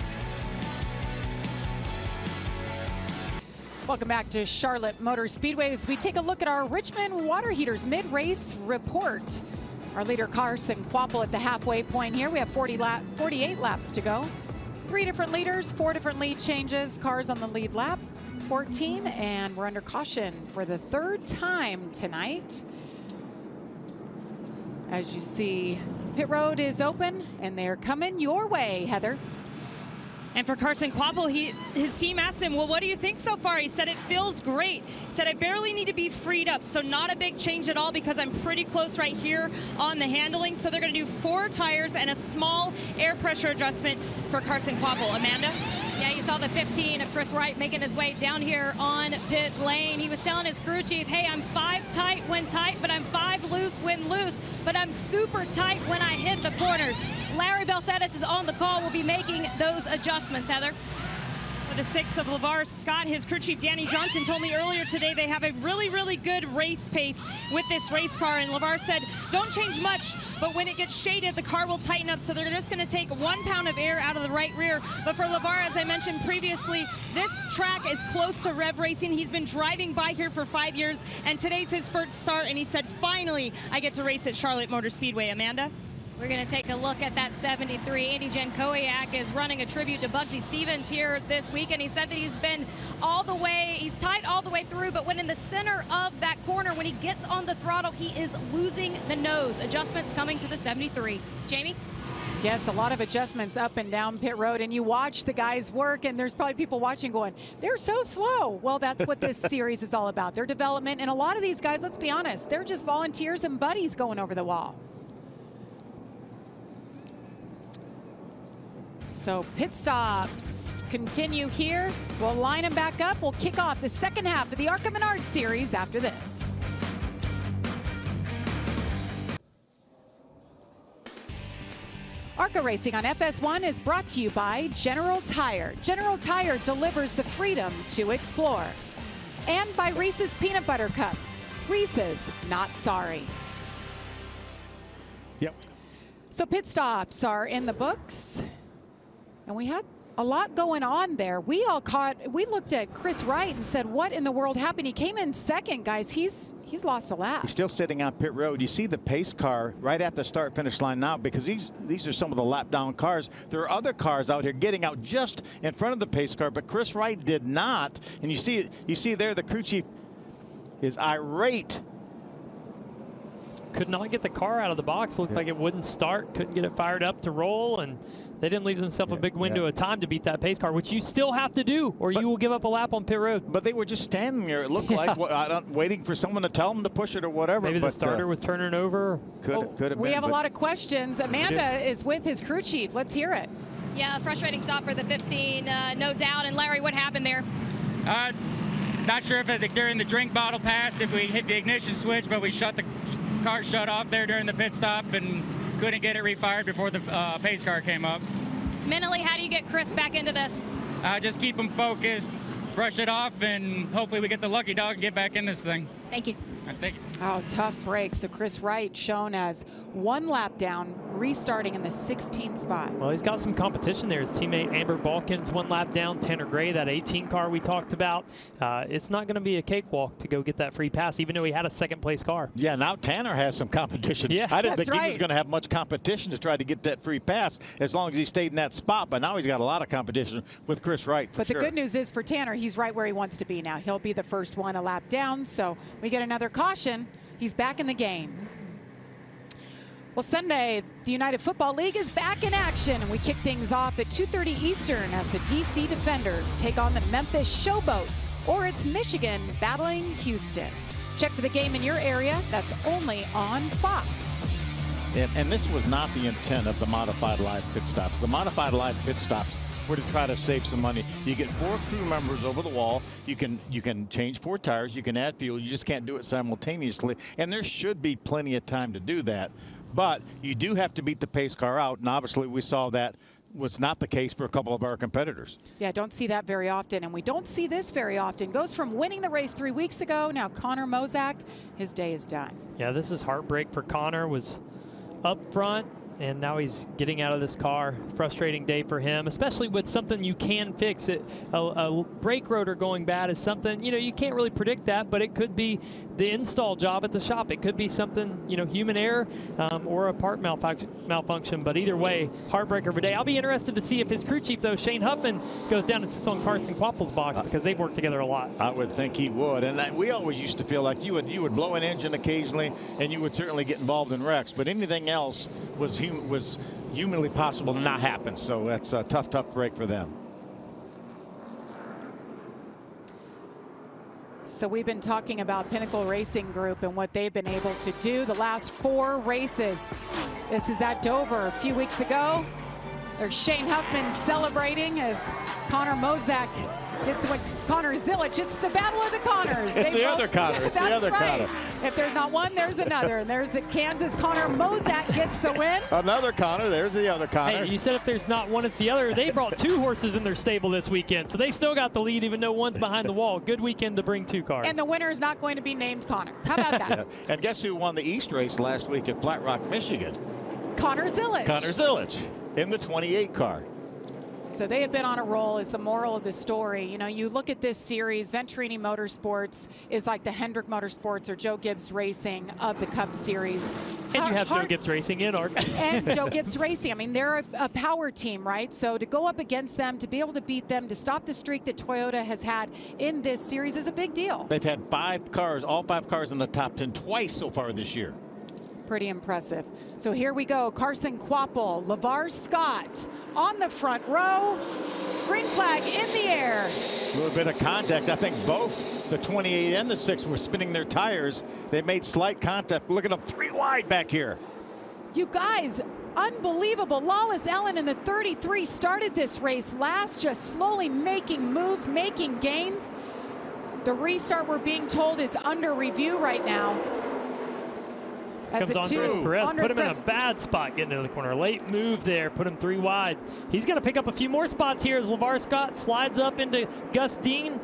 Welcome back to Charlotte Motor Speedway as we take a look at our Richmond Water Heaters mid-race report. Our leader Carson Kvapil at the halfway point here. We have 48 laps to go. 3 different leaders, 4 different lead changes, cars on the lead lap. 14, and we're under caution for the 3rd time tonight. As you see, pit road is open and they're coming your way, Heather. And for Carson Kvapil, his team asked him, well, what do you think so far? He said, it feels great. He said, I barely need to be freed up, so not a big change at all because I'm pretty close right here on the handling. So they're going to do 4 tires and a small air pressure adjustment for Carson Kvapil. Amanda? Yeah, you saw the 15 of Chris Wright making his way down here on pit lane. He was telling his crew chief, hey, I'm 5 tight when tight, but I'm 5 loose when loose, but I'm super tight when I hit the corners. Larry Belsedis is on the call. We'll be making those adjustments, Heather. For the 6 of LeVar Scott, his crew chief Danny Johnson told me earlier today they have a really, really good race pace with this race car. And LeVar said, don't change much, but when it gets shaded, the car will tighten up. So they're just going to take 1 pound of air out of the right rear. But for LeVar, as I mentioned previously, this track is close to Rev Racing. He's been driving by here for 5 years, and today's his first start. And he said, finally, I get to race at Charlotte Motor Speedway. Amanda? We're going to take a look at that 73. Andy Jankowiak is running a tribute to Bugsy Stevens here this week, and he said that he's tight all the way through, but when in the center of that corner, when he gets on the throttle, he is losing the nose. Adjustments coming to the 73. Jamie? Yes, a lot of adjustments up and down pit road, and you watch the guys work, and there's probably people watching going, they're so slow. Well, that's what this series is all about, their development. And a lot of these guys, let's be honest, they're just volunteers and buddies going over the wall. So pit stops continue here. We'll line them back up. We'll kick off the 2nd half of the ARCA Menards series after this. ARCA Racing on FS1 is brought to you by General Tire. General Tire delivers the freedom to explore. And by Reese's Peanut Butter Cups. Reese's, not sorry. Yep. So pit stops are in the books. And we had a lot going on there. We looked at Chris Wright and said, what in the world happened? He came in 2nd, guys. He's lost a lap. He's still sitting on pit road. You see the pace car right at the start finish line now because these are some of the lap down cars. There are other cars out here getting out just in front of the pace car, but Chris Wright did not. And you see there the crew chief is irate. Could not get the car out of the box. Looked like it wouldn't start. Couldn't get it fired up to roll, and they didn't leave themselves a big window of time to beat that pace car, which you still have to do, or you will give up a lap on pit road. But they were just standing there, it looked like, waiting for someone to tell them to push it or whatever. Maybe the starter was turning over. Could have been. We have a lot of questions. Amanda is with his crew chief. Let's hear it. Yeah, frustrating stop for the 15, no doubt. And Larry, what happened there? Not sure if during the drink bottle pass, if we hit the ignition switch, but we shut the car shut off there during the pit stop and couldn't get it refired before the pace car came up. Mentally, how do you get Chris back into this? Just keep him focused, brush it off, and hopefully we get the lucky dog and get back in this thing. Thank you. Thank you. Oh, tough break. So Chris Wright shown as 1 lap down, restarting in the 16th spot. Well, he's got some competition there. His teammate Amber Balkins 1 lap down. Tanner Gray, that 18 car we talked about. It's not going to be a cakewalk to go get that free pass, even though he had a second-place car. Yeah, now Tanner has some competition. Yeah, I didn't that's think he right. was going to have much competition to try to get that free pass as long as he stayed in that spot. But now he's got a lot of competition with Chris Wright, for But sure. the good news is for Tanner, he's right where he wants to be now. He'll be the first one a lap down, so we get another caution. He's back in the game. Well, Sunday, the United Football League is back in action, and we kick things off at 2:30 Eastern as the DC Defenders take on the Memphis Showboats, or it's Michigan battling Houston. Check for the game in your area. That's only on Fox. And this was not the intent of the modified live pit stops. The modified live pit stops were to try to save some money. You get 4 crew members over the wall. You can change 4 tires. You can add fuel. You just can't do it simultaneously. And there should be plenty of time to do that. But you do have to beat the pace car out. And obviously we saw that was not the case for a couple of our competitors. Yeah, don't see that very often, and we don't see this very often. Goes from winning the race 3 weeks ago. Now Connor Mozak, his day is done. Yeah, this is heartbreak for Connor. Was up front, and now he's getting out of this car. Frustrating day for him, especially with something you can fix. A brake rotor going bad is something, you can't really predict that, but it could be the install job at the shop. It could be something, human error or a part malfunction. But either way, heartbreaker of a day. I'll be interested to see if his crew chief, though, Shane Huffman, goes down and sits on Carson Quapple's box, because they've worked together a lot. I would think he would. And we always used to feel like you would blow an engine occasionally, and you would certainly get involved in wrecks. But anything else was humanly possible to not happen. So that's a tough break for them. So we've been talking about Pinnacle Racing Group and what they've been able to do the last 4 races. This is at Dover a few weeks ago. There's Shane Huffman celebrating as Connor Mozak gets the Connor Zilich. It's the battle of the Connors. It's the other Connor. It's the other Connor. If there's not one, there's another. And there's the Kansas. Connor Mozak gets the win. Another Connor. There's the other Connor. Hey, you said if there's not one, it's the other. They brought 2 horses in their stable this weekend, so they still got the lead, even though one's behind the wall. Good weekend to bring 2 cars. And the winner is not going to be named Connor. How about that? Yeah. And guess who won the East race last week at Flat Rock, Michigan? Connor Zilich. Connor Zilich in the 28 car. So they have been on a roll, is the moral of the story. You look at this series, Venturini Motorsports is like the Hendrick Motorsports or Joe Gibbs Racing of the Cup Series. And you have Joe Gibbs Racing in ARCA. And Joe Gibbs Racing. I mean, they're a power team, right? So to go up against them, to be able to beat them, to stop the streak that Toyota has had in this series is a big deal. They've had 5 cars, all 5 cars in the top 10 twice so far this year. Pretty impressive. So here we go. Carson Quapple, LeVar Scott on the front row. Green flag in the air. A little bit of contact. I think both the 28 and the 6 were spinning their tires. They made slight contact. Look at them 3 wide back here. You guys, unbelievable. Lawless Allen in the 33 started this race last, just slowly making moves, making gains. The restart, we're being told, is under review right now. Comes Andres Perez, put him in a bad spot getting into the corner. Late move there, put him 3 wide. He's going to pick up a few more spots here as LeVar Scott slides up into Gus Dean,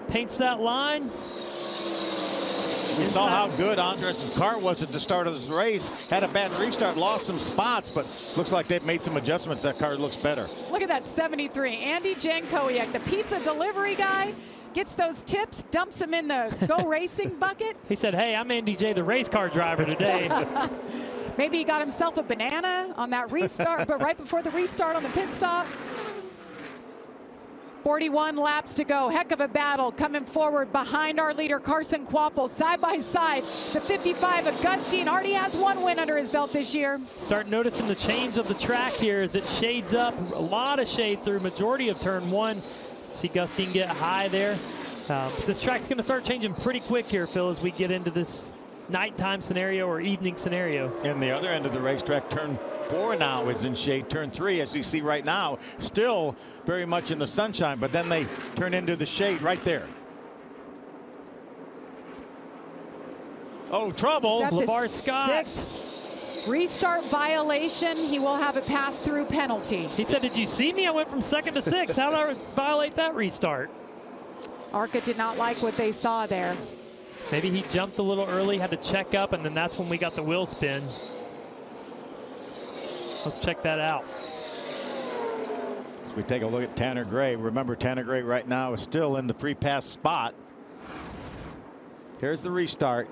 paints that line. We saw how good Andres' car was at the start of this race. Had a bad restart, lost some spots, but looks like they've made some adjustments. That car looks better. Look at that 73. Andy Jankowiak, the pizza delivery guy, gets those tips, dumps them in the Go Racing bucket. He said, hey, I'm Andy J, the race car driver today. Maybe he got himself a banana on that restart, but right before the restart on the pit stop. 41 laps to go. Heck of a battle coming forward behind our leader, Carson Quapple, side by side. The 55 of Gus Dean already has 1 win under his belt this year. Start noticing the change of the track here as it shades up. A lot of shade through majority of turn 1. See Gus Dean get high there. This track's going to start changing pretty quick here, Phil, as we get into this nighttime scenario or evening scenario. And the other end of the racetrack, turn 4 now is in shade. Turn 3, as you see right now, still very much in the sunshine, but then they turn into the shade right there. Oh, trouble. LeVar Scott. 6th restart violation. He will have a pass-through penalty. He said, did you see me? I went from 2nd to 6th. How did I violate that restart? ARCA did not like what they saw there. Maybe he jumped a little early, had to check up, and then that's when we got the wheel spin. Let's check that out. So we take a look at Tanner Gray. Remember, Tanner Gray right now is still in the free pass spot. Here's the restart.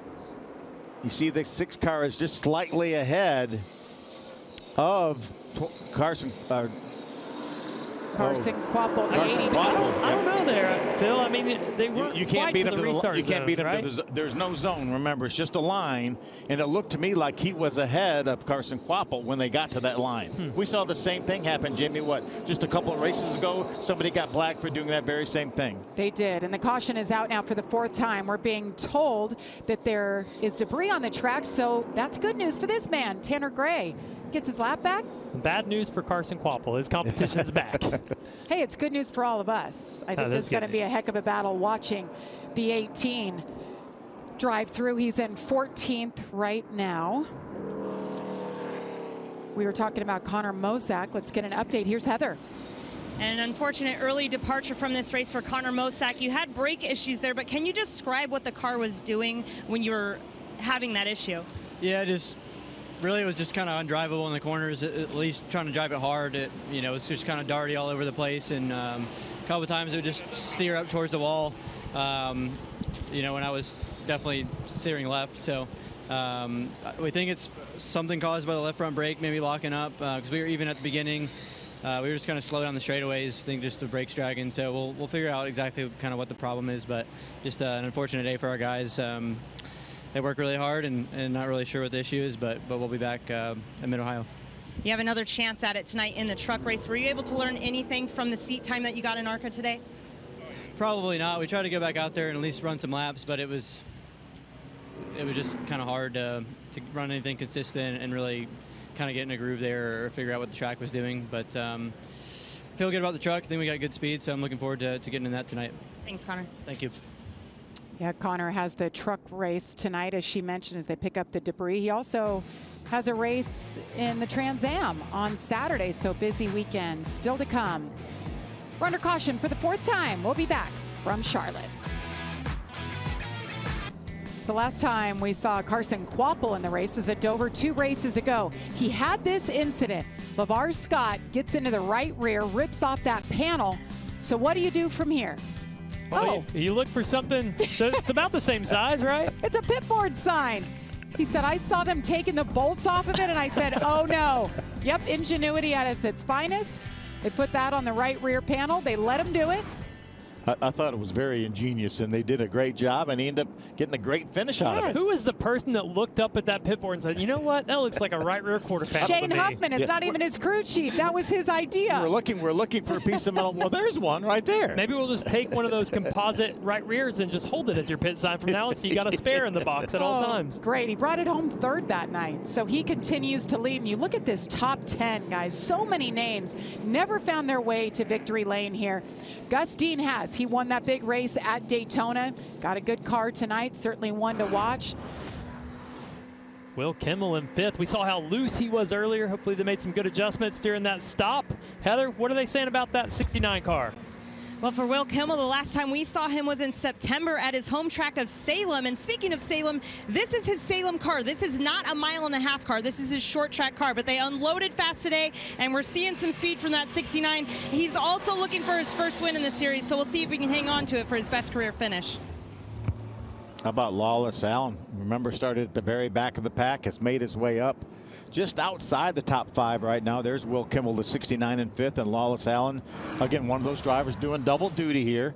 You see the 6 car is just slightly ahead of Carson. Carson Quapple, the Carson 82. Quapple. I don't know there, Phil. I mean, they weren't You can't quite beat to him the to restart you can't zone, beat him right? to the, there's no zone. Remember, it's just a line, and it looked to me like he was ahead of Carson Quapple when they got to that line. We saw the same thing happen, Jimmy, just a couple of races ago. Somebody got black for doing that very same thing. They did, and the caution is out now for the 4th time. We're being told that there is debris on the track, so that's good news for this man. Tanner Gray gets his lap back. Bad news for Carson Quapple. His competition's back. Hey, it's good news for all of us. I think this is going to be a heck of a battle watching the 18 drive through. He's in 14th right now. We were talking about Connor Mosak. Let's get an update. Here's Heather. And an unfortunate early departure from this race for Connor Mosak. You had brake issues there, but can you describe what the car was doing when you were having that issue? Yeah, really it was just kind of undrivable in the corners, at least trying to drive it hard. It's just kind of darty all over the place, and a couple of times it would just steer up towards the wall, when I was definitely steering left. So we think it's something caused by the left front brake, maybe locking up, because we were even at the beginning. We were just kind of slow down the straightaways. I think just the brakes dragging. So we'll figure out exactly kind of what the problem is, but just an unfortunate day for our guys. They work really hard and not really sure what the issue is, but we'll be back in Mid-Ohio. You have another chance at it tonight in the truck race. Were you able to learn anything from the seat time that you got in ARCA today? Probably not. We tried to go back out there and at least run some laps, but it was just kind of hard to run anything consistent and really kind of get in a groove there or figure out what the track was doing. But feel good about the truck. I think we got good speed, so I'm looking forward to getting in that tonight. Thanks, Connor. Thank you. Yeah, Connor has the truck race tonight, as she mentioned, as they pick up the debris. He also has a race in the Trans Am on Saturday, so busy weekend still to come. We're under caution for the 4th time. We'll be back from Charlotte. So last time we saw Carson Quapple in the race was at Dover 2 races ago. He had this incident. LeVar Scott gets into the right rear, rips off that panel. So what do you do from here? Well, you look for something that's about the same size, right? It's a pit board sign. He said, I saw them taking the bolts off of it, and I said, oh no. Yep, ingenuity at its finest. They put that on the right rear panel. They let him do it. I thought it was very ingenious, and they did a great job, and he ended up getting a great finish out of it. Who was the person that looked up at that pit board and said, you know what, that looks like a right rear quarter panel Shane to me. Huffman. It's not even his crew chief. That was his idea. We're looking for a piece of metal. Well, there's one right there. Maybe we'll just take one of those composite right rears and just hold it as your pit sign from now on, so you got a spare in the box at all times. Great. He brought it home 3rd that night. So he continues to lead. And you look at this top 10, guys. So many names never found their way to victory lane here. Gus Dean has. He won that big race at Daytona. Got a good car tonight. Certainly one to watch. Will Kimmel in 5th. We saw how loose he was earlier. Hopefully they made some good adjustments during that stop. Heather, what are they saying about that 69 car? Well, for Will Kimmel, the last time we saw him was in September at his home track of Salem. And speaking of Salem, this is his Salem car. This is not a 1.5 mile car. This is his short track car. But they unloaded fast today, and we're seeing some speed from that 69. He's also looking for his first win in the series, so we'll see if we can hang on to it for his best career finish. How about Lawless Allen? Remember, started at the very back of the pack, has made his way up just outside the top 5 right now. There's Will Kimmel, the 69 and 5th, and Lawless Allen, again, one of those drivers doing double duty here.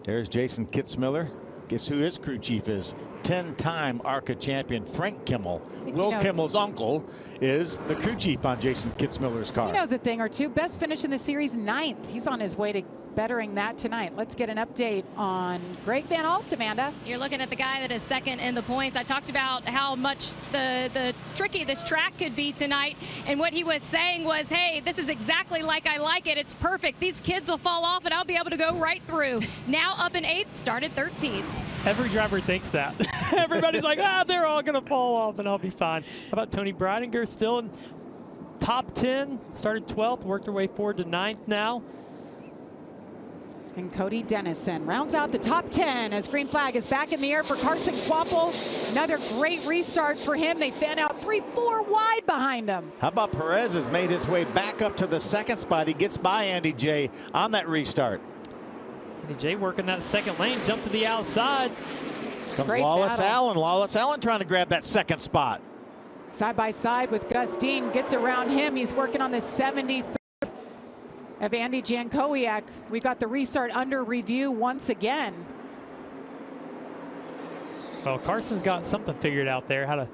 There's Jason Kitzmiller. Guess who his crew chief is? 10-time ARCA champion Frank Kimmel. Will Kimmel's uncle is the crew chief on Jason Kitzmiller's car. He knows a thing or two. Best finish in the series, 9th. He's on his way to bettering that tonight. Let's get an update on Greg Van Alst, Amanda. You're looking at the guy that is 2nd in the points. I talked about how much the tricky this track could be tonight, and what he was saying was, hey, this is exactly like I like it. It's perfect. These kids will fall off and I'll be able to go right through. Now up in 8th, started 13th. Every driver thinks that. Everybody's like, they're all going to fall off and I'll be fine. How about Tony Breidinger still in top 10, started 12th, worked her way forward to 9th now. And Cody Dennison rounds out the top 10 as green flag is back in the air for Carson Kvapil. Another great restart for him. They fan out 3-4 wide behind him. How about Perez has made his way back up to the 2nd spot. He gets by Andy J on that restart. Andy J working that 2nd lane, jump to the outside. Comes Lawless Allen. Lawless Allen trying to grab that 2nd spot. Side by side with Gus Dean, gets around him. He's working on the 73rd of Andy Jankowiak. We've got the restart under review once again. Well, Carson's got something figured out there, how to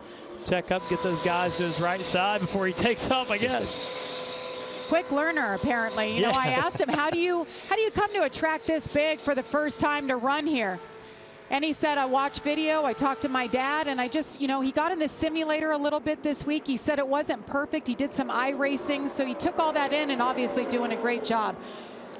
check up, get those guys to his right side before he takes off, I guess. Quick learner, apparently. You know, I asked him, how do you come to a track this big for the first time to run here? And he said, I watch video, I talked to my dad, and I just, you know, he got in the simulator a little bit this week. He said it wasn't perfect. He did some iRacing, so he took all that in and obviously doing a great job.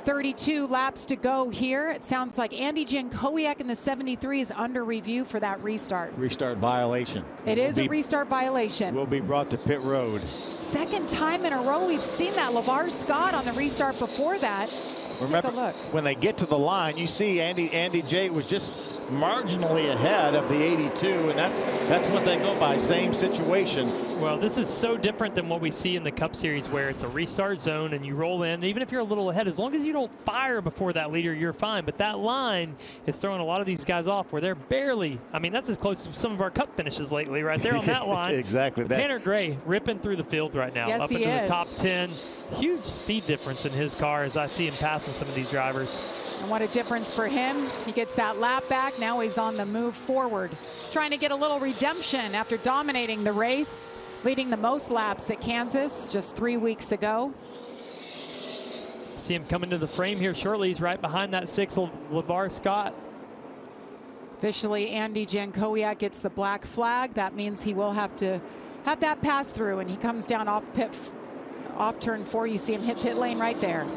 32 laps to go here. It sounds like Andy Jankowiak in the 73 is under review for that restart. Restart violation. It is a restart violation. Will be brought to pit road. 2nd time in a row we've seen that. LeVar Scott on the restart before that. Remember, when they get to the line, you see Andy J was just marginally ahead of the 82, and that's what they go by. Same situation. Well, this is so different than what we see in the Cup Series, where it's a restart zone and you roll in. Even if you're a little ahead, as long as you don't fire before that leader, you're fine. But that line is throwing a lot of these guys off where they're barely, I mean, that's as close to some of our Cup finishes lately right there on that line. Exactly. Tanner Gray ripping through the field right now. Yes, up into the top 10. Huge speed difference in his car as I see him passing some of these drivers. And what a difference for him. He gets that lap back. Now he's on the move forward, trying to get a little redemption after dominating the race, leading the most laps at Kansas just 3 weeks ago. See him coming to the frame here shortly. He's right behind that 6th LeVar Scott. Officially, Andy Jankowiak gets the black flag. That means he will have to have that pass through, and he comes down off turn 4. You see him hit pit lane right there.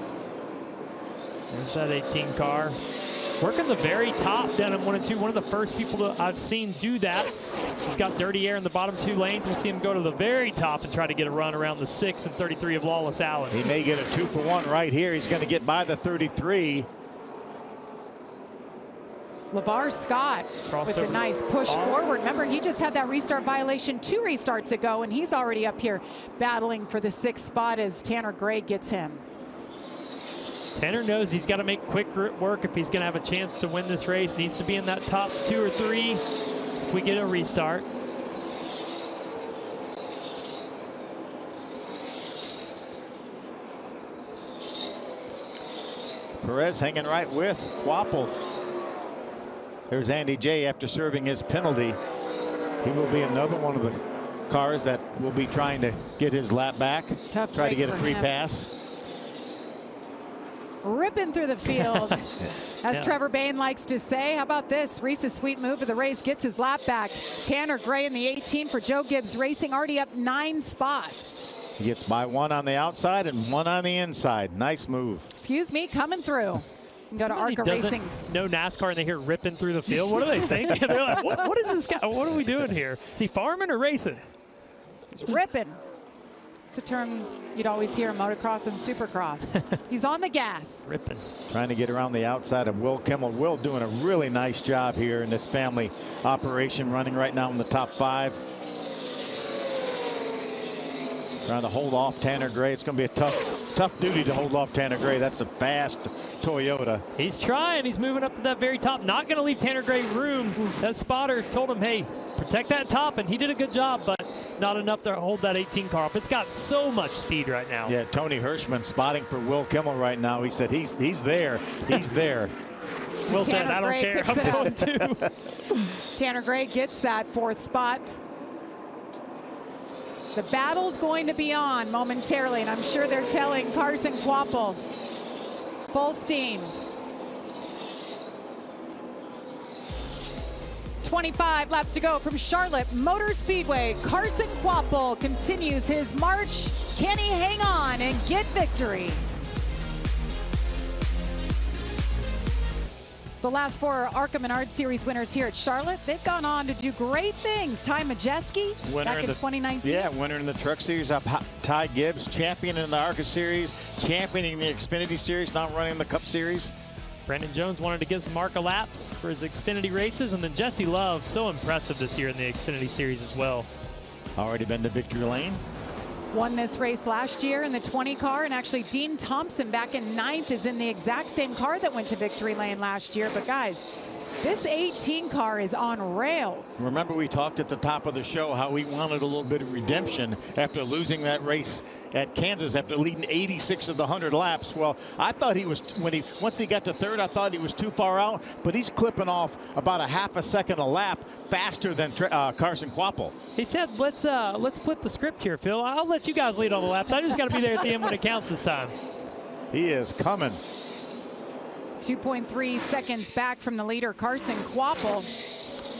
There's that 18 car. Working the very top down in 1 and 2. One of the first people that I've seen do that. He's got dirty air in the bottom 2 lanes. We'll see him go to the very top and try to get a run around the 6 and 33 of Lawless Allen. He may get a 2-for-1 right here. He's going to get by the 33. LeVar Scott with a nice push forward. Remember, he just had that restart violation 2 restarts ago, and he's already up here battling for the 6th spot as Tanner Gray gets him. Tanner knows he's got to make quick work if he's going to have a chance to win this race. Needs to be in that top 2 or 3 if we get a restart. Perez hanging right with Kvapil. There's Andy J after serving his penalty. He will be another one of the cars that will be trying to get his lap back. Tough try to get a free him. pass. Ripping through the field, as Trevor Bayne likes to say. How about this? Reese's sweet move of the race gets his lap back. Tanner Gray in the 18 for Joe Gibbs Racing, already up 9 spots. He gets by 1 on the outside and 1 on the inside. Nice move. Excuse me, coming through. Go to ARCA Racing. No NASCAR, and they hear ripping through the field. What are they thinking? They're like, what is this guy? What are we doing here? Is he farming or racing? He's ripping. It's a term you'd always hear in motocross and supercross. He's on the gas. Ripping. Trying to get around the outside of Will Kimmel. Will doing a really nice job here in this family operation, running right now in the top 5. Trying to hold off Tanner Gray. It's going to be a tough duty to hold off Tanner Gray. That's a fast Toyota. He's trying. He's moving up to that very top. Not going to leave Tanner Gray room. That spotter told him, hey, protect that top, and he did a good job, but not enough to hold that 18 car up. It's got so much speed right now. Yeah, Tony Hirschman spotting for Will Kimmel right now. He said he's there. He's there. Will said, I don't care. I'm going to. Tanner Gray gets that 4th spot. The battle's going to be on momentarily, and I'm sure they're telling Carson Kvapil. Full steam. 25 laps to go from Charlotte Motor Speedway. Carson Kvapil continues his march. Can he hang on and get victory? The last 4 ARCA Menards Series winners here at Charlotte, they've gone on to do great things. Ty Majeski back in 2019. Yeah, winner in the Truck Series. Ty Gibbs, champion in the ARCA Series, championing the Xfinity Series, now running the Cup Series. Brandon Jones wanted to get some ARCA laps for his Xfinity races, and then Jesse Love, so impressive this year in the Xfinity Series as well. Already been to victory lane. Won this race last year in the 20 car, and actually Dean Thompson back in 9th is in the exact same car that went to victory lane last year. But guys, this 18 car is on rails. Remember, we talked at the top of the show how we wanted a little bit of redemption after losing that race at Kansas after leading 86 of the 100 laps. Well, I thought he was, once he got to 3rd, I thought he was too far out, but he's clipping off about a half a second a lap faster than Carson Kvapil. He said, let's flip the script here, Phil. I'll let you guys lead all the laps. I just got to be there at the end when it counts this time. He is coming. 2.3 seconds back from the leader, Carson Kvapil.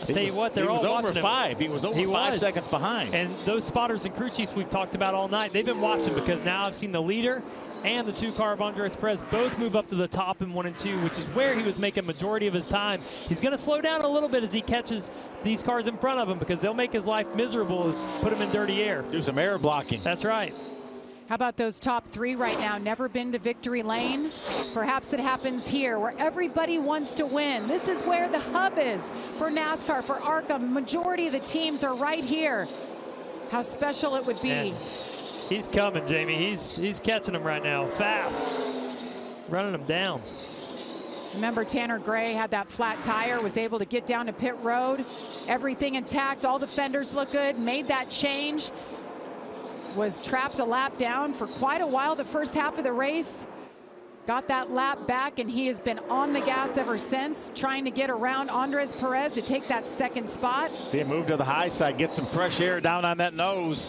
I'll tell you what, they're all watching him. He was over 5 seconds behind. And those spotters and crew chiefs we've talked about all night, they've been watching because now I've seen the leader and the 2 car of Andres Perez both move up to the top in 1 and 2, which is where he was making majority of his time. He's going to slow down a little bit as he catches these cars in front of him because they'll make his life miserable as put him in dirty air. Do some air blocking. That's right. How about those top 3 right now? Never been to victory lane. Perhaps it happens here where everybody wants to win. This is where the hub is for NASCAR, for ARCA. Majority of the teams are right here. How special it would be. Man, he's coming, Jamie. He's catching them right now, fast, running them down. Remember, Tanner Gray had that flat tire, was able to get down to pit road. Everything intact, all the fenders look good, made that change. Was trapped a lap down for quite a while the first half of the race. Got that lap back, and he has been on the gas ever since, trying to get around Andres Perez to take that 2nd spot. See him move to the high side, get some fresh air down on that nose.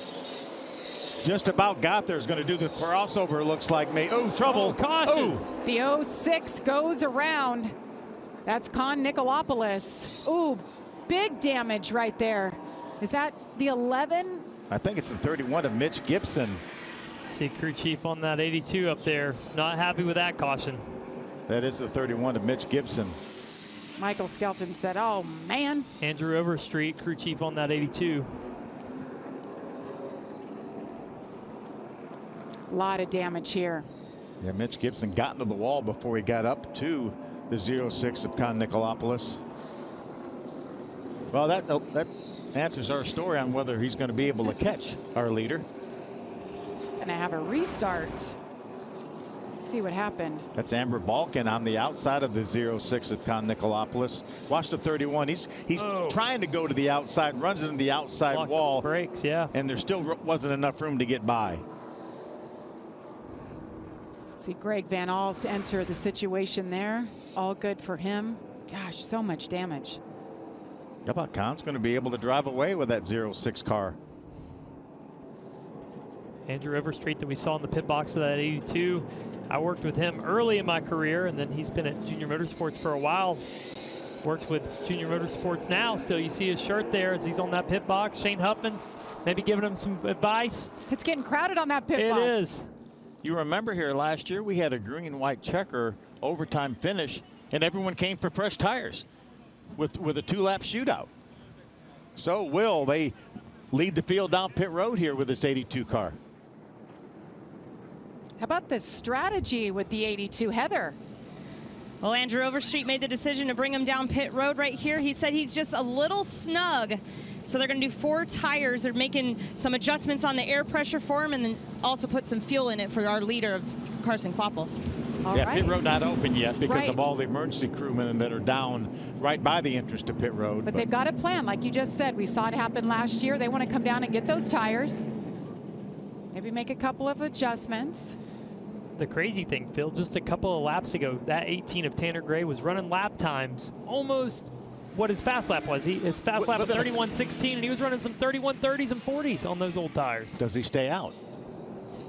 Just about got there. Is going to do the crossover, looks like. Oh, trouble. Oh, caution. Oh. The 06 goes around. That's Con Nicolopoulos. Ooh, big damage right there. Is that the 11? I think it's the 31 of Mitch Gibson. See crew chief on that 82 up there. Not happy with that caution. That is the 31 of Mitch Gibson. Michael Skelton said, oh, man. Andrew Overstreet, crew chief on that 82. A lot of damage here. Yeah, Mitch Gibson got into the wall before he got up to the 06 of Con Nicolopoulos. Well, that answers our story on whether he's going to be able to catch our leader. Gonna have a restart. Let's see what happened. That's Amber Balkin on the outside of the 06 of Con Nicolopoulos. Watch the 31. He's trying to go to the outside, runs into the outside wall. Brakes, yeah. And there still wasn't enough room to get by. See Greg Van Alst enter the situation there. All good for him. Gosh, so much damage. How about Con's going to be able to drive away with that 06 car? Andrew Overstreet that we saw in the pit box of that 82. I worked with him early in my career, and then he's been at Junior Motorsports for a while. Works with Junior Motorsports now. Still, you see his shirt there as he's on that pit box. Shane Huffman maybe giving him some advice. It's getting crowded on that pit box. It is. You remember here last year we had a green-white checker overtime finish, and everyone came for fresh tires with a 2-lap shootout. So will they lead the field down pit road here with this 82 car? How about the strategy with the 82, Heather? Well, Andrew Overstreet made the decision to bring him down pit road right here. He said he's just a little snug. So they're going to do 4 tires. They're making some adjustments on the air pressure for him and then also put some fuel in it for our leader of Carson Kvapil. Pit road not open yet because of all the emergency crewmen that are down right by the entrance to pit road. But they've got a plan, like you just said. We saw it happen last year. They want to come down and get those tires. Maybe make a couple of adjustments. The crazy thing, Phil, just a couple of laps ago, that 18 of Tanner Gray was running lap times almost what his fast lap was. His fast lap was 31.16, and he was running some 31.30s and 40s on those old tires. Does he stay out?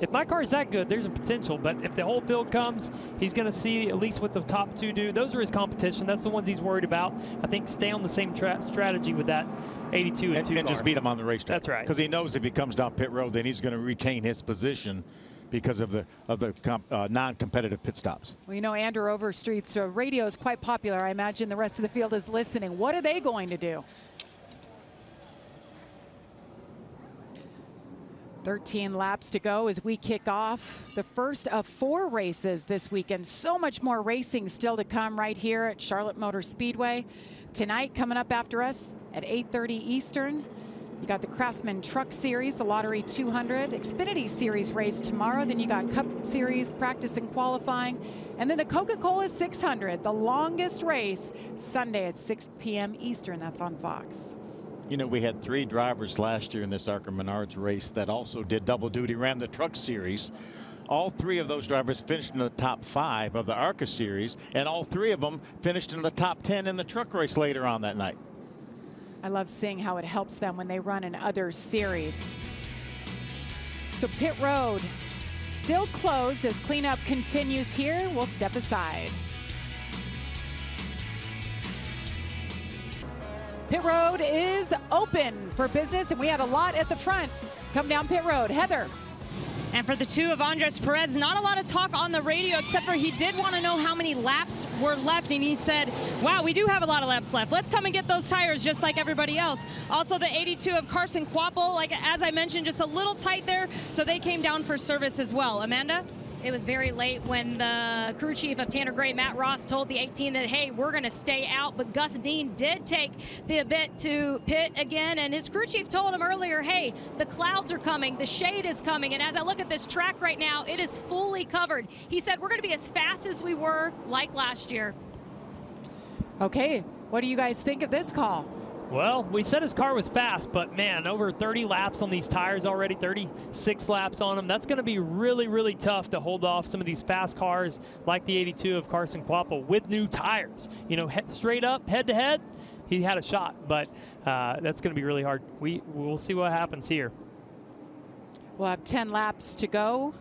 If my car is that good, there's a potential. But if the whole field comes, he's going to see at least what the top 2 do. Those are his competition. That's the ones he's worried about. I think stay on the same strategy with that 82 and 2 and just beat him on the racetrack. That's right. Because he knows if he comes down pit road, then he's going to retain his position because of the non-competitive pit stops. Well, you know, Andrew Overstreet's radio is quite popular. I imagine the rest of the field is listening. What are they going to do? 13 laps to go as we kick off the first of 4 races this weekend. So much more racing still to come right here at Charlotte Motor Speedway. Tonight, coming up after us at 8:30 Eastern, you got the Craftsman Truck Series, the Lottery 200, Xfinity Series race tomorrow. Then you got Cup Series practice and qualifying. And then the Coca-Cola 600, the longest race, Sunday at 6 p.m. Eastern. That's on Fox. You know, we had 3 drivers last year in this ARCA Menards race that also did double duty, ran the Truck Series. All 3 of those drivers finished in the top 5 of the ARCA Series, and all 3 of them finished in the top 10 in the truck race later on that night. I love seeing how it helps them when they run in other series. So pit road still closed as cleanup continues here. We'll step aside. Pit road is open for business, and we had a lot at the front. Come down pit road. Heather. And for the 2 of Andres Perez, not a lot of talk on the radio, except for he did want to know how many laps were left. And he said, wow, we do have a lot of laps left. Let's come and get those tires just like everybody else. Also, the 82 of Carson Quapple, like as I mentioned, just a little tight there. So they came down for service as well. Amanda? It was very late when the crew chief of Tanner Gray, Matt Ross, told the 18 that, hey, we're going to stay out. But Gus Dean did take the bit to pit again. And his crew chief told him earlier, hey, the clouds are coming. The shade is coming. And as I look at this track right now, it is fully covered. He said, we're going to be as fast as we were like last year. Okay, what do you guys think of this call? Well, we said his car was fast, but man, over 30 laps on these tires already, 36 laps on them. That's going to be really, really tough to hold off some of these fast cars like the 82 of Carson Quapple with new tires. You know, straight up, head to head, he had a shot, but that's going to be really hard. We'll see what happens here. We'll have 10 laps to go.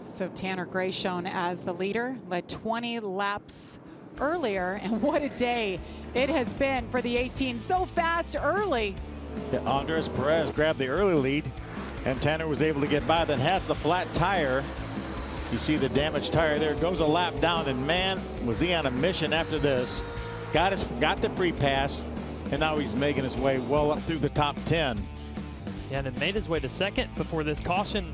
So Tanner Gray shown as the leader, led 20 laps earlier, and what a day it has been for the 18. So fast early. Yeah, Andres Perez grabbed the early lead, and Tanner was able to get by. Then has the flat tire. You see the damaged tire there. Goes a lap down, and man, was he on a mission after this. Got the free pass, and now he's making his way well up through the top 10. Yeah, and it made his way to second before this caution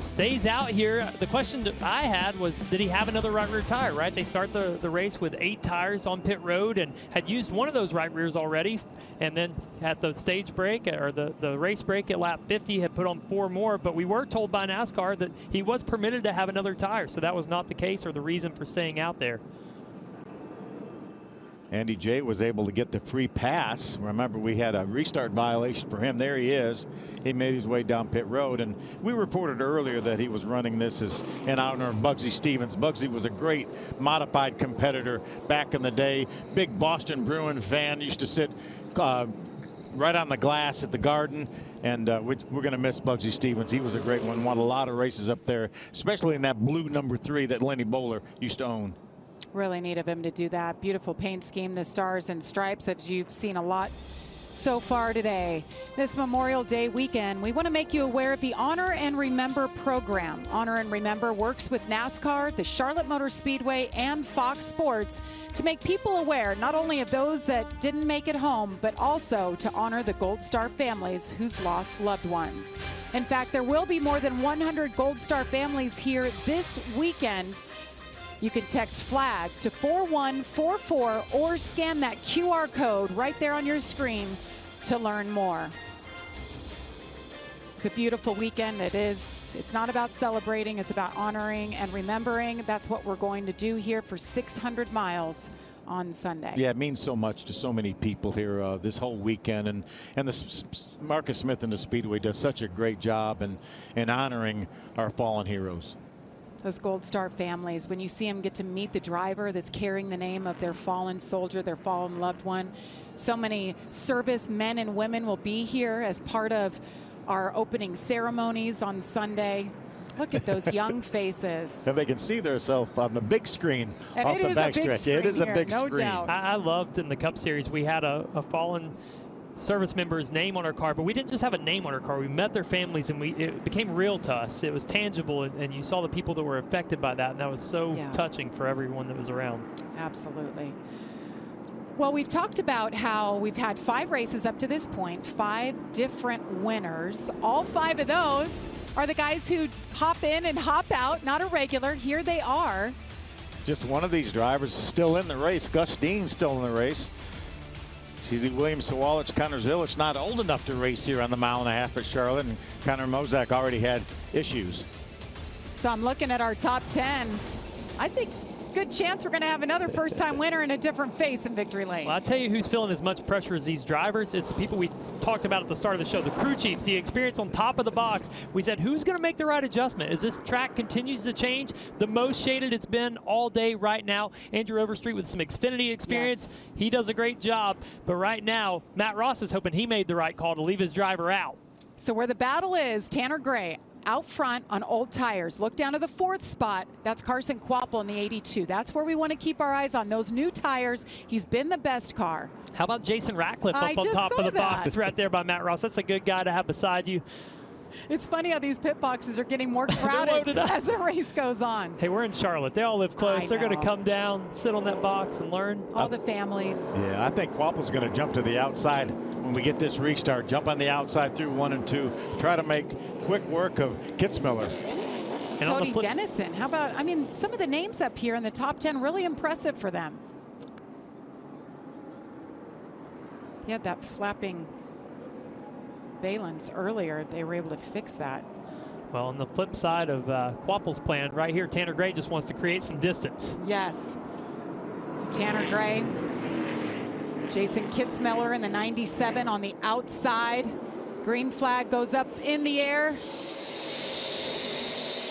stays out here. The question that I had was, did he have another right rear tire, right? They start the race with 8 tires on pit road and had used one of those right rears already. And then at the stage break, or the race break at lap 50, had put on 4 more. But we were told by NASCAR that he was permitted to have another tire. So that was not the case or the reason for staying out there. Andy J was able to get the free pass. Remember, we had a restart violation for him. There he is. He made his way down pit road, and we reported earlier that he was running this as in honor of Bugsy Stevens. Bugsy was a great modified competitor back in the day. Big Boston Bruin fan. Used to sit right on the glass at the Garden. And we're going to miss Bugsy Stevens. He was a great one. Won a lot of races up there, especially in that blue number 3 that Lenny Bowler used to own. Really neat of him to do that. Beautiful paint scheme, the stars and stripes, as you've seen a lot so far today. This Memorial Day weekend, we want to make you aware of the Honor and Remember program. Honor and Remember works with NASCAR, the Charlotte Motor Speedway, and Fox Sports to make people aware not only of those that didn't make it home, but also to honor the Gold Star families who's lost loved ones. In fact, there will be more than 100 Gold Star families here this weekend. You can text FLAG to 4144 or scan that QR code right there on your screen to learn more. It's a beautiful weekend. It's not about celebrating, it's about honoring and remembering. That's what we're going to do here for 600 miles on Sunday. Yeah, it means so much to so many people here this whole weekend, and the Marcus Smith and the Speedway does such a great job in honoring our fallen heroes. Those Gold Star families, when you see them get to meet the driver that's carrying the name of their fallen soldier, their fallen loved one. So many service men and women will be here as part of our opening ceremonies on Sunday. Look at those young faces. And they can see themselves on the big screen off the backstretch. It is a big screen. No doubt. I loved in the Cup Series, we had a fallen service member's name on our car, but we didn't just have a name on our car. We met their families, and it became real to us. It was tangible, and you saw the people that were affected by that, and that was so touching for everyone that was around. Absolutely. Well, we've talked about how we've had 5 races up to this point, 5 different winners. All 5 of those are the guys who hop in and hop out, not a regular. Here they are. Just one of these drivers still in the race. Gus Dean's still in the race. CZ Williams, Sawalich, Connor Zilich not old enough to race here on the 1.5 mile at Charlotte, and Connor Mozak already had issues. So I'm looking at our top 10. I think good chance we're going to have another first-time winner in a different face in victory lane. Well, I'll tell you who's feeling as much pressure as these drivers. It's the people we talked about at the start of the show, the crew chiefs, the experience on top of the box. We said, who's going to make the right adjustment? As this track continues to change, the most shaded it's been all day right now. Andrew Overstreet with some Xfinity experience. Yes. He does a great job. But right now, Matt Ross is hoping he made the right call to leave his driver out. So where the battle is, Tanner Gray out front on old tires. Look down to the 4th spot. That's Carson Kvapil in the 82. That's where we want to keep our eyes on those new tires. He's been the best car. How about Jason Ratcliffe up on top of the box right there by Matt Ross? That's a good guy to have beside you. It's funny how these pit boxes are getting more crowded as the race goes on. Hey, we're in Charlotte. They all live close. They're going to come down, sit on that box, and learn. All the families. Yeah, I think Kvapil's going to jump to the outside when we get this restart. Jump on the outside through 1 and 2. Try to make quick work of Kitzmiller. And Cody Dennison. How about, I mean, some of the names up here in the top 10, really impressive for them. He had that flapping valence earlier. They were able to fix that. Well, on the flip side of Kvapil's plan, right here, Tanner Gray just wants to create some distance. Yes. So Tanner Gray, Jason Kitzmiller in the 97 on the outside. Green flag goes up in the air.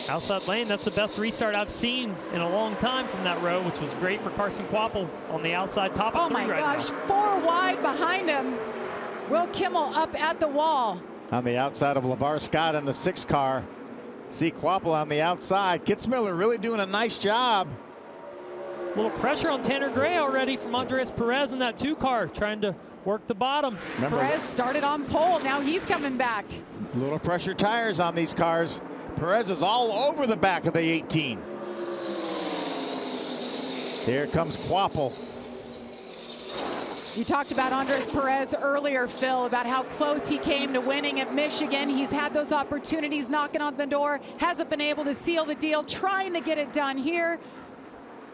Outside lane, that's the best restart I've seen in a long time from that row, which was great for Carson Kvapil on the outside top of 3 right now. Oh my gosh, 4 wide behind him. Will Kimmel up at the wall. On the outside of LeVar Scott in the 6 car. See Kvapil on the outside. Kitzmiller really doing a nice job. A little pressure on Tanner Gray already from Andres Perez in that 2 car, trying to work the bottom. Remember, Perez started on pole. Now he's coming back. Little pressure tires on these cars. Perez is all over the back of the 18. Here comes Kvapil. You talked about Andres Perez earlier, Phil, about how close he came to winning at Michigan. He's had those opportunities knocking on the door, hasn't been able to seal the deal, trying to get it done here.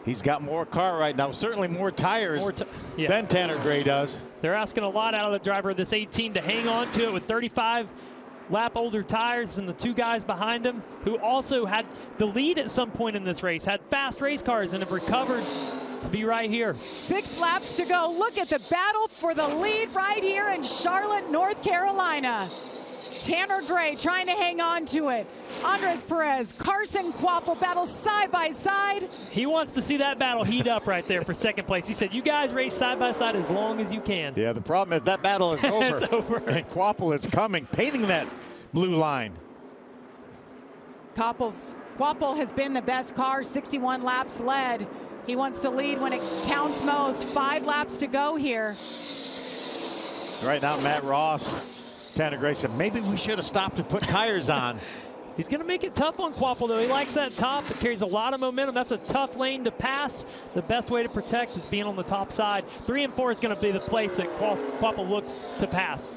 He's got more car right now, certainly more tires than Tanner Gray does. They're asking a lot out of the driver of this 18 to hang on to it with 35 lap older tires and the 2 guys behind him who also had the lead at some point in this race, had fast race cars and have recovered to be right here. 6 laps to go. Look at the battle for the lead right here in Charlotte, North Carolina. Tanner Gray trying to hang on to it. Andres Perez, Carson Kvapil battle side by side. He wants to see that battle heat up right there for 2nd place. He said, you guys race side by side as long as you can. Yeah, the problem is that battle is over. It's over. And Kvapil is coming, painting that blue line. Kvapil has been the best car, 61 laps led. He wants to lead when it counts most. 5 laps to go here. Right now, Matt Ross, Tanner Gray said, maybe we should have stopped and put tires on. He's going to make it tough on Kvapil, though. He likes that top. It carries a lot of momentum. That's a tough lane to pass. The best way to protect is being on the top side. 3 and 4 is going to be the place that Kvapil looks to pass.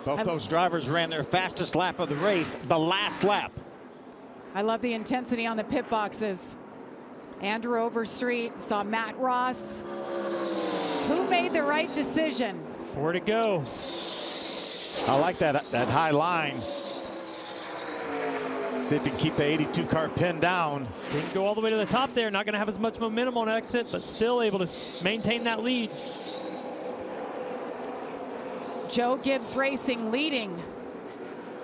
Both those drivers ran their fastest lap of the race, the last lap. I love the intensity on the pit boxes. Andrew Overstreet saw Matt Ross. Who made the right decision? 4 to go. I like that high line. See if he can keep the 82 car pinned down. Didn't go all the way to the top there. Not going to have as much momentum on exit, but still able to maintain that lead. Joe Gibbs Racing leading.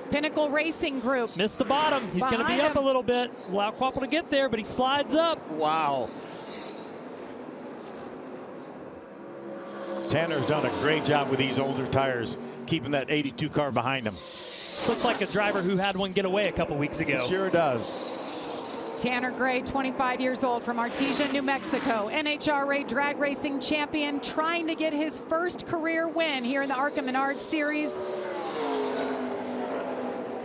Pinnacle Racing Group. Missed the bottom. He's going to be up a little bit. Allow Kvapil to get there, but he slides up. Wow. Tanner's done a great job with these older tires, keeping that 82 car behind him. This looks like a driver who had one get away a couple weeks ago. It sure does. Tanner Gray, 25 years old from Artesia, New Mexico, NHRA drag racing champion, trying to get his first career win here in the ARCA Menards Series.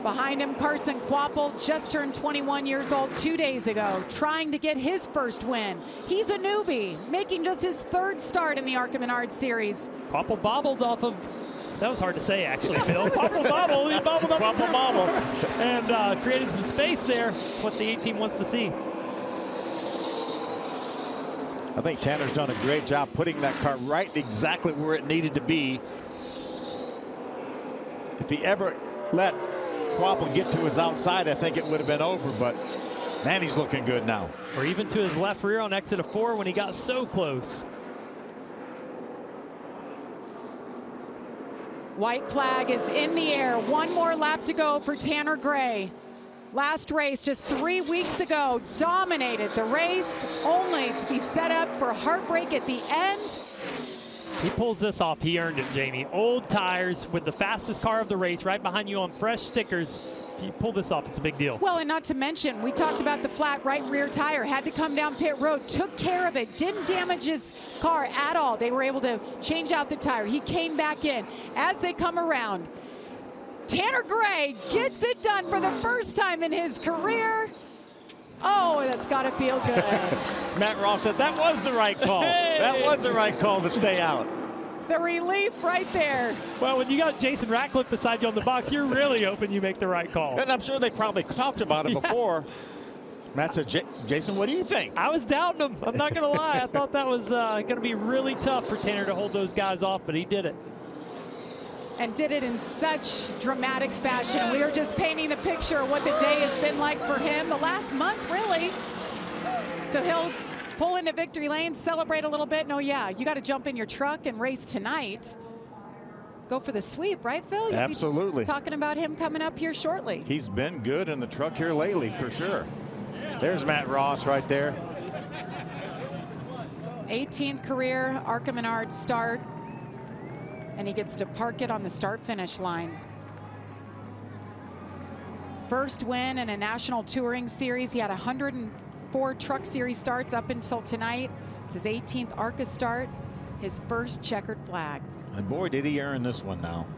Behind him, Carson Quapple, just turned 21 years old 2 days ago, trying to get his first win. He's a newbie, making just his third start in the ARCA Menards Series. Quapple bobbled off of, that was hard to say actually, Phil. Quapple bobbled, he bobbled up Quapple bobbled. And created some space there. What the A-team wants to see. I think Tanner's done a great job putting that car right exactly where it needed to be. If he ever let Quapple get to his outside, I think it would have been over, but man, he's looking good now. Or even to his left rear on exit of 4 when he got so close. White flag is in the air. One more lap to go for Tanner Gray. Last race just 3 weeks ago, dominated the race, only to be set up for heartbreak at the end. He pulls this off, he earned it, Jamie. Old tires with the fastest car of the race right behind you on fresh stickers. If you pull this off, it's a big deal. Well, and not to mention, we talked about the flat right rear tire, had to come down pit road, took care of it, didn't damage his car at all. They were able to change out the tire. He came back in. As they come around, Tanner Gray gets it done for the first time in his career. Oh, that's got to feel good. Matt Ross said that was the right call. Hey. That was the right call to stay out. The relief right there. Well, when you got Jason Ratcliffe beside you on the box, you're really hoping you make the right call. And I'm sure they probably talked about it before. Matt said, Jason, what do you think? I was doubting him. I'm not going to lie. I thought that was going to be really tough for Tanner to hold those guys off, but he did it. And did it in such dramatic fashion. We were just painting the picture of what the day has been like for him the last month, really. So he'll pull into victory lane, celebrate a little bit. No, yeah, you got to jump in your truck and race tonight. Go for the sweep, right, Phil? You'll Absolutely. be talking about him coming up here shortly. He's been good in the truck here lately, for sure. There's Matt Ross right there. 18th career ARCA Menards start. And he gets to park it on the start-finish line. First win in a national touring series. He had 104 truck series starts up until tonight. It's his 18th ARCA start, his first checkered flag. And boy, did he earn this one now.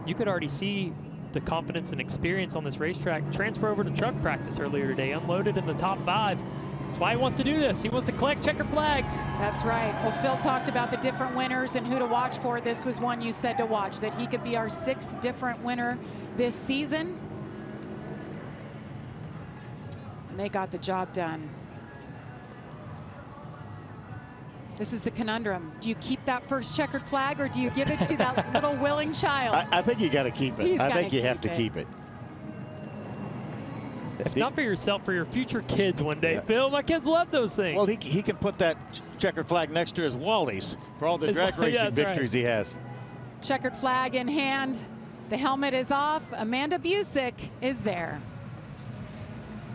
You could already see the confidence and experience on this racetrack transfer over to truck practice earlier today, unloaded in the top 5. That's why he wants to do this. He wants to collect checker flags. That's right. Well, Phil talked about the different winners and who to watch for. This was one you said to watch, that he could be our 6th different winner this season. And they got the job done. This is the conundrum. Do you keep that first checkered flag, or do you give it to that little willing child? I think you got to keep it. I think you have to keep it. If not for yourself, for your future kids one day. Yeah. Phil, my kids love those things. Well, he can put that checkered flag next to his Wally's for all the drag racing victories he has. Checkered flag in hand. The helmet is off. Amanda Busick is there.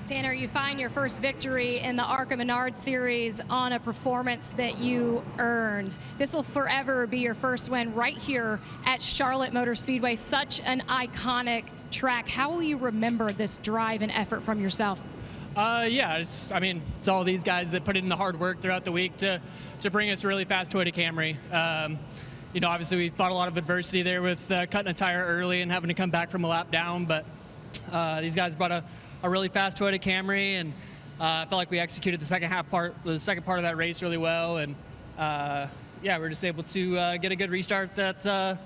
Tanner, you find your first victory in the ARCA Menards series on a performance that you earned. This will forever be your first win right here at Charlotte Motor Speedway. Such an iconic track. How will you remember this drive and effort from yourself? Yeah, I mean, it's all these guys that put in the hard work throughout the week to bring us a really fast Toyota Camry. You know, obviously we fought a lot of adversity there with cutting a tire early and having to come back from a lap down, but these guys brought a really fast Toyota Camry, and I felt like we executed the second part of that race really well, and yeah, we were just able to get a good restart that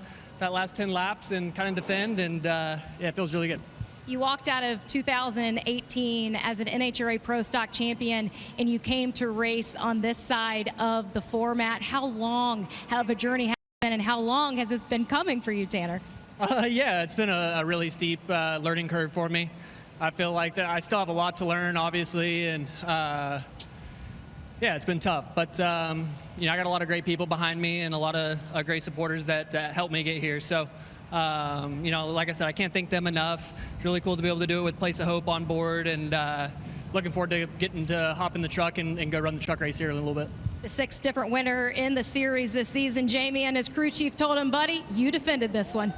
last 10 laps and kind of defend, and yeah, it feels really good. You walked out of 2018 as an NHRA Pro Stock champion, and you came to race on this side of the format. How long of a journey has it been, and how long has this been coming for you, Tanner? Yeah, it's been a really steep learning curve for me. I feel like that I still have a lot to learn, obviously, and yeah, it's been tough. But you know, I got a lot of great people behind me and a lot of great supporters that helped me get here. So, you know, like I said, I can't thank them enough. It's really cool to be able to do it with Place of Hope on board, and looking forward to getting to hop in the truck and go run the truck race here in a little bit. The 6th different winner in the series this season. Jamie and his crew chief told him, buddy, you defended this one.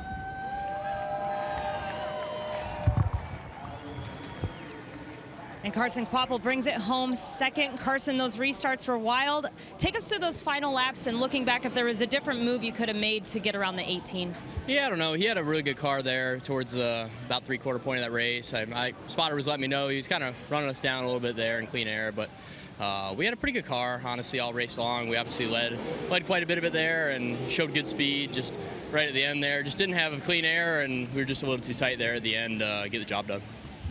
And Carson Quapple brings it home second. Carson, those restarts were wild. Take us through those final laps and looking back, if there was a different move you could have made to get around the 18. Yeah, I don't know. He had a really good car there towards about three-quarter point of that race. Spotter was letting me know he was kind of running us down a little bit there in clean air, but we had a pretty good car, honestly, all race long. We obviously led quite a bit of it there and showed good speed just right at the end there. Just didn't have clean air, and we were just a little too tight there at the end to get the job done.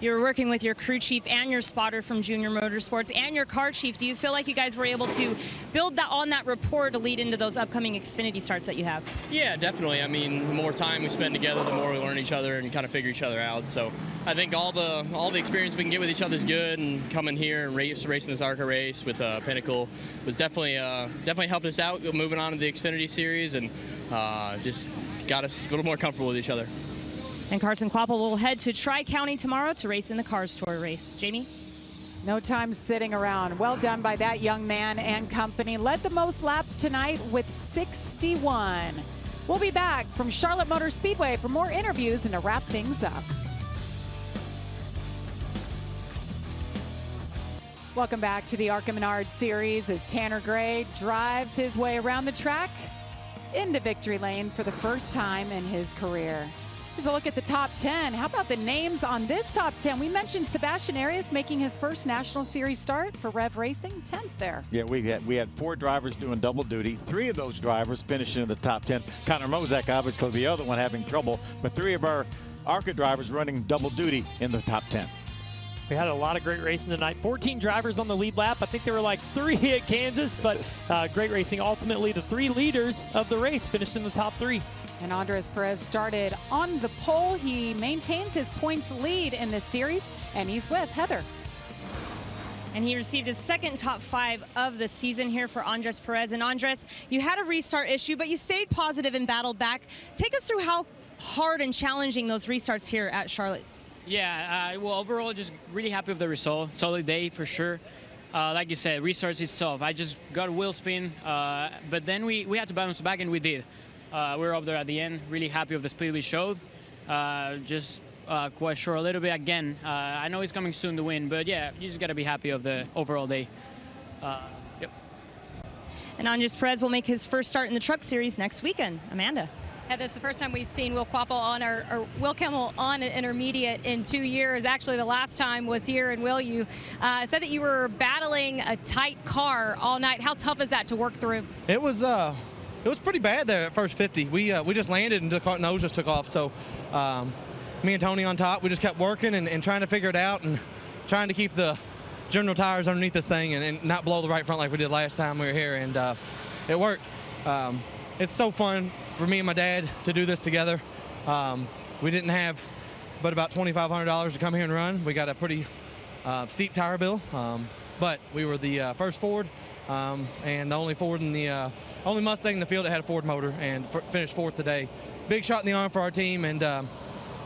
You were working with your crew chief and your spotter from Junior Motorsports and your car chief. Do you feel like you guys were able to build on that rapport to lead into those upcoming Xfinity starts that you have? Yeah, definitely. I mean, the more time we spend together, the more we learn each other and kind of figure each other out. So I think all the experience we can get with each other is good, and coming here and racing this ARCA race with Pinnacle was definitely helped us out moving on to the Xfinity series, and just got us a little more comfortable with each other. And Carson Quapple will head to Tri-County tomorrow to race in the Cars Tour race. Jamie? No time sitting around. Well done by that young man and company. Led the most laps tonight with 61. We'll be back from Charlotte Motor Speedway for more interviews and to wrap things up. Welcome back to the ARCA Menards series as Tanner Gray drives his way around the track into victory lane for the first time in his career. Here's a look at the top 10. How about the names on this top 10? We mentioned Sebastian Arias making his first National Series start for Rev Racing, 10th there. Yeah, we had 4 drivers doing double duty. 3 of those drivers finishing in the top 10. Connor Mozak, obviously the other one having trouble, but 3 of our ARCA drivers running double duty in the top 10. We had a lot of great racing tonight. 14 drivers on the lead lap. I think there were like 3 at Kansas, but great racing. Ultimately, the 3 leaders of the race finished in the top 3. And Andres Perez started on the pole. He maintains his points lead in this series, and he's with Heather. And he received his second top 5 of the season here for Andres Perez. And Andres, you had a restart issue, but you stayed positive and battled back. Take us through how hard and challenging those restarts here at Charlotte. Yeah, well, overall, just really happy with the result. Solid day for sure. Like you said, restarts is tough. I just got a wheel spin, but then we had to bounce back, and we did. We were up there at the end, really happy with the speed we showed. Just quite short a little bit again. I know he's coming soon to win, but yeah, you just got to be happy of the overall day. Yep. And Andres Perez will make his first start in the Truck Series next weekend. Amanda. Yeah, this is the first time we've seen Will Quapple on or Will Kimmel on an intermediate in 2 years. Actually, the last time was here. And Will, you said that you were battling a tight car all night. How tough is that to work through? It was pretty bad there at first 50. We just landed and the nose just took off. So me and Tony on top, we just kept working and trying to figure it out and trying to keep the general tires underneath this thing and not blow the right front like we did last time we were here. And it worked. It's so fun for me and my dad to do this together. We didn't have but about $2,500 to come here and run. We got a pretty steep tire bill, but we were the first Ford and the only Ford in the only Mustang in the field that had a Ford motor, and finished 4th today. Big shot in the arm for our team, and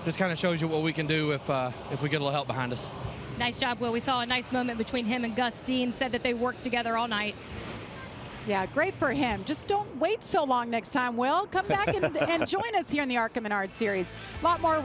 just kind of shows you what we can do if we get a little help behind us. Nice job, Will. We saw a nice moment between him and Gus Dean. Said that they worked together all night. Yeah, great for him. Just don't wait so long next time, Will. Come back and join us here in the ARCA Menards series. A lot more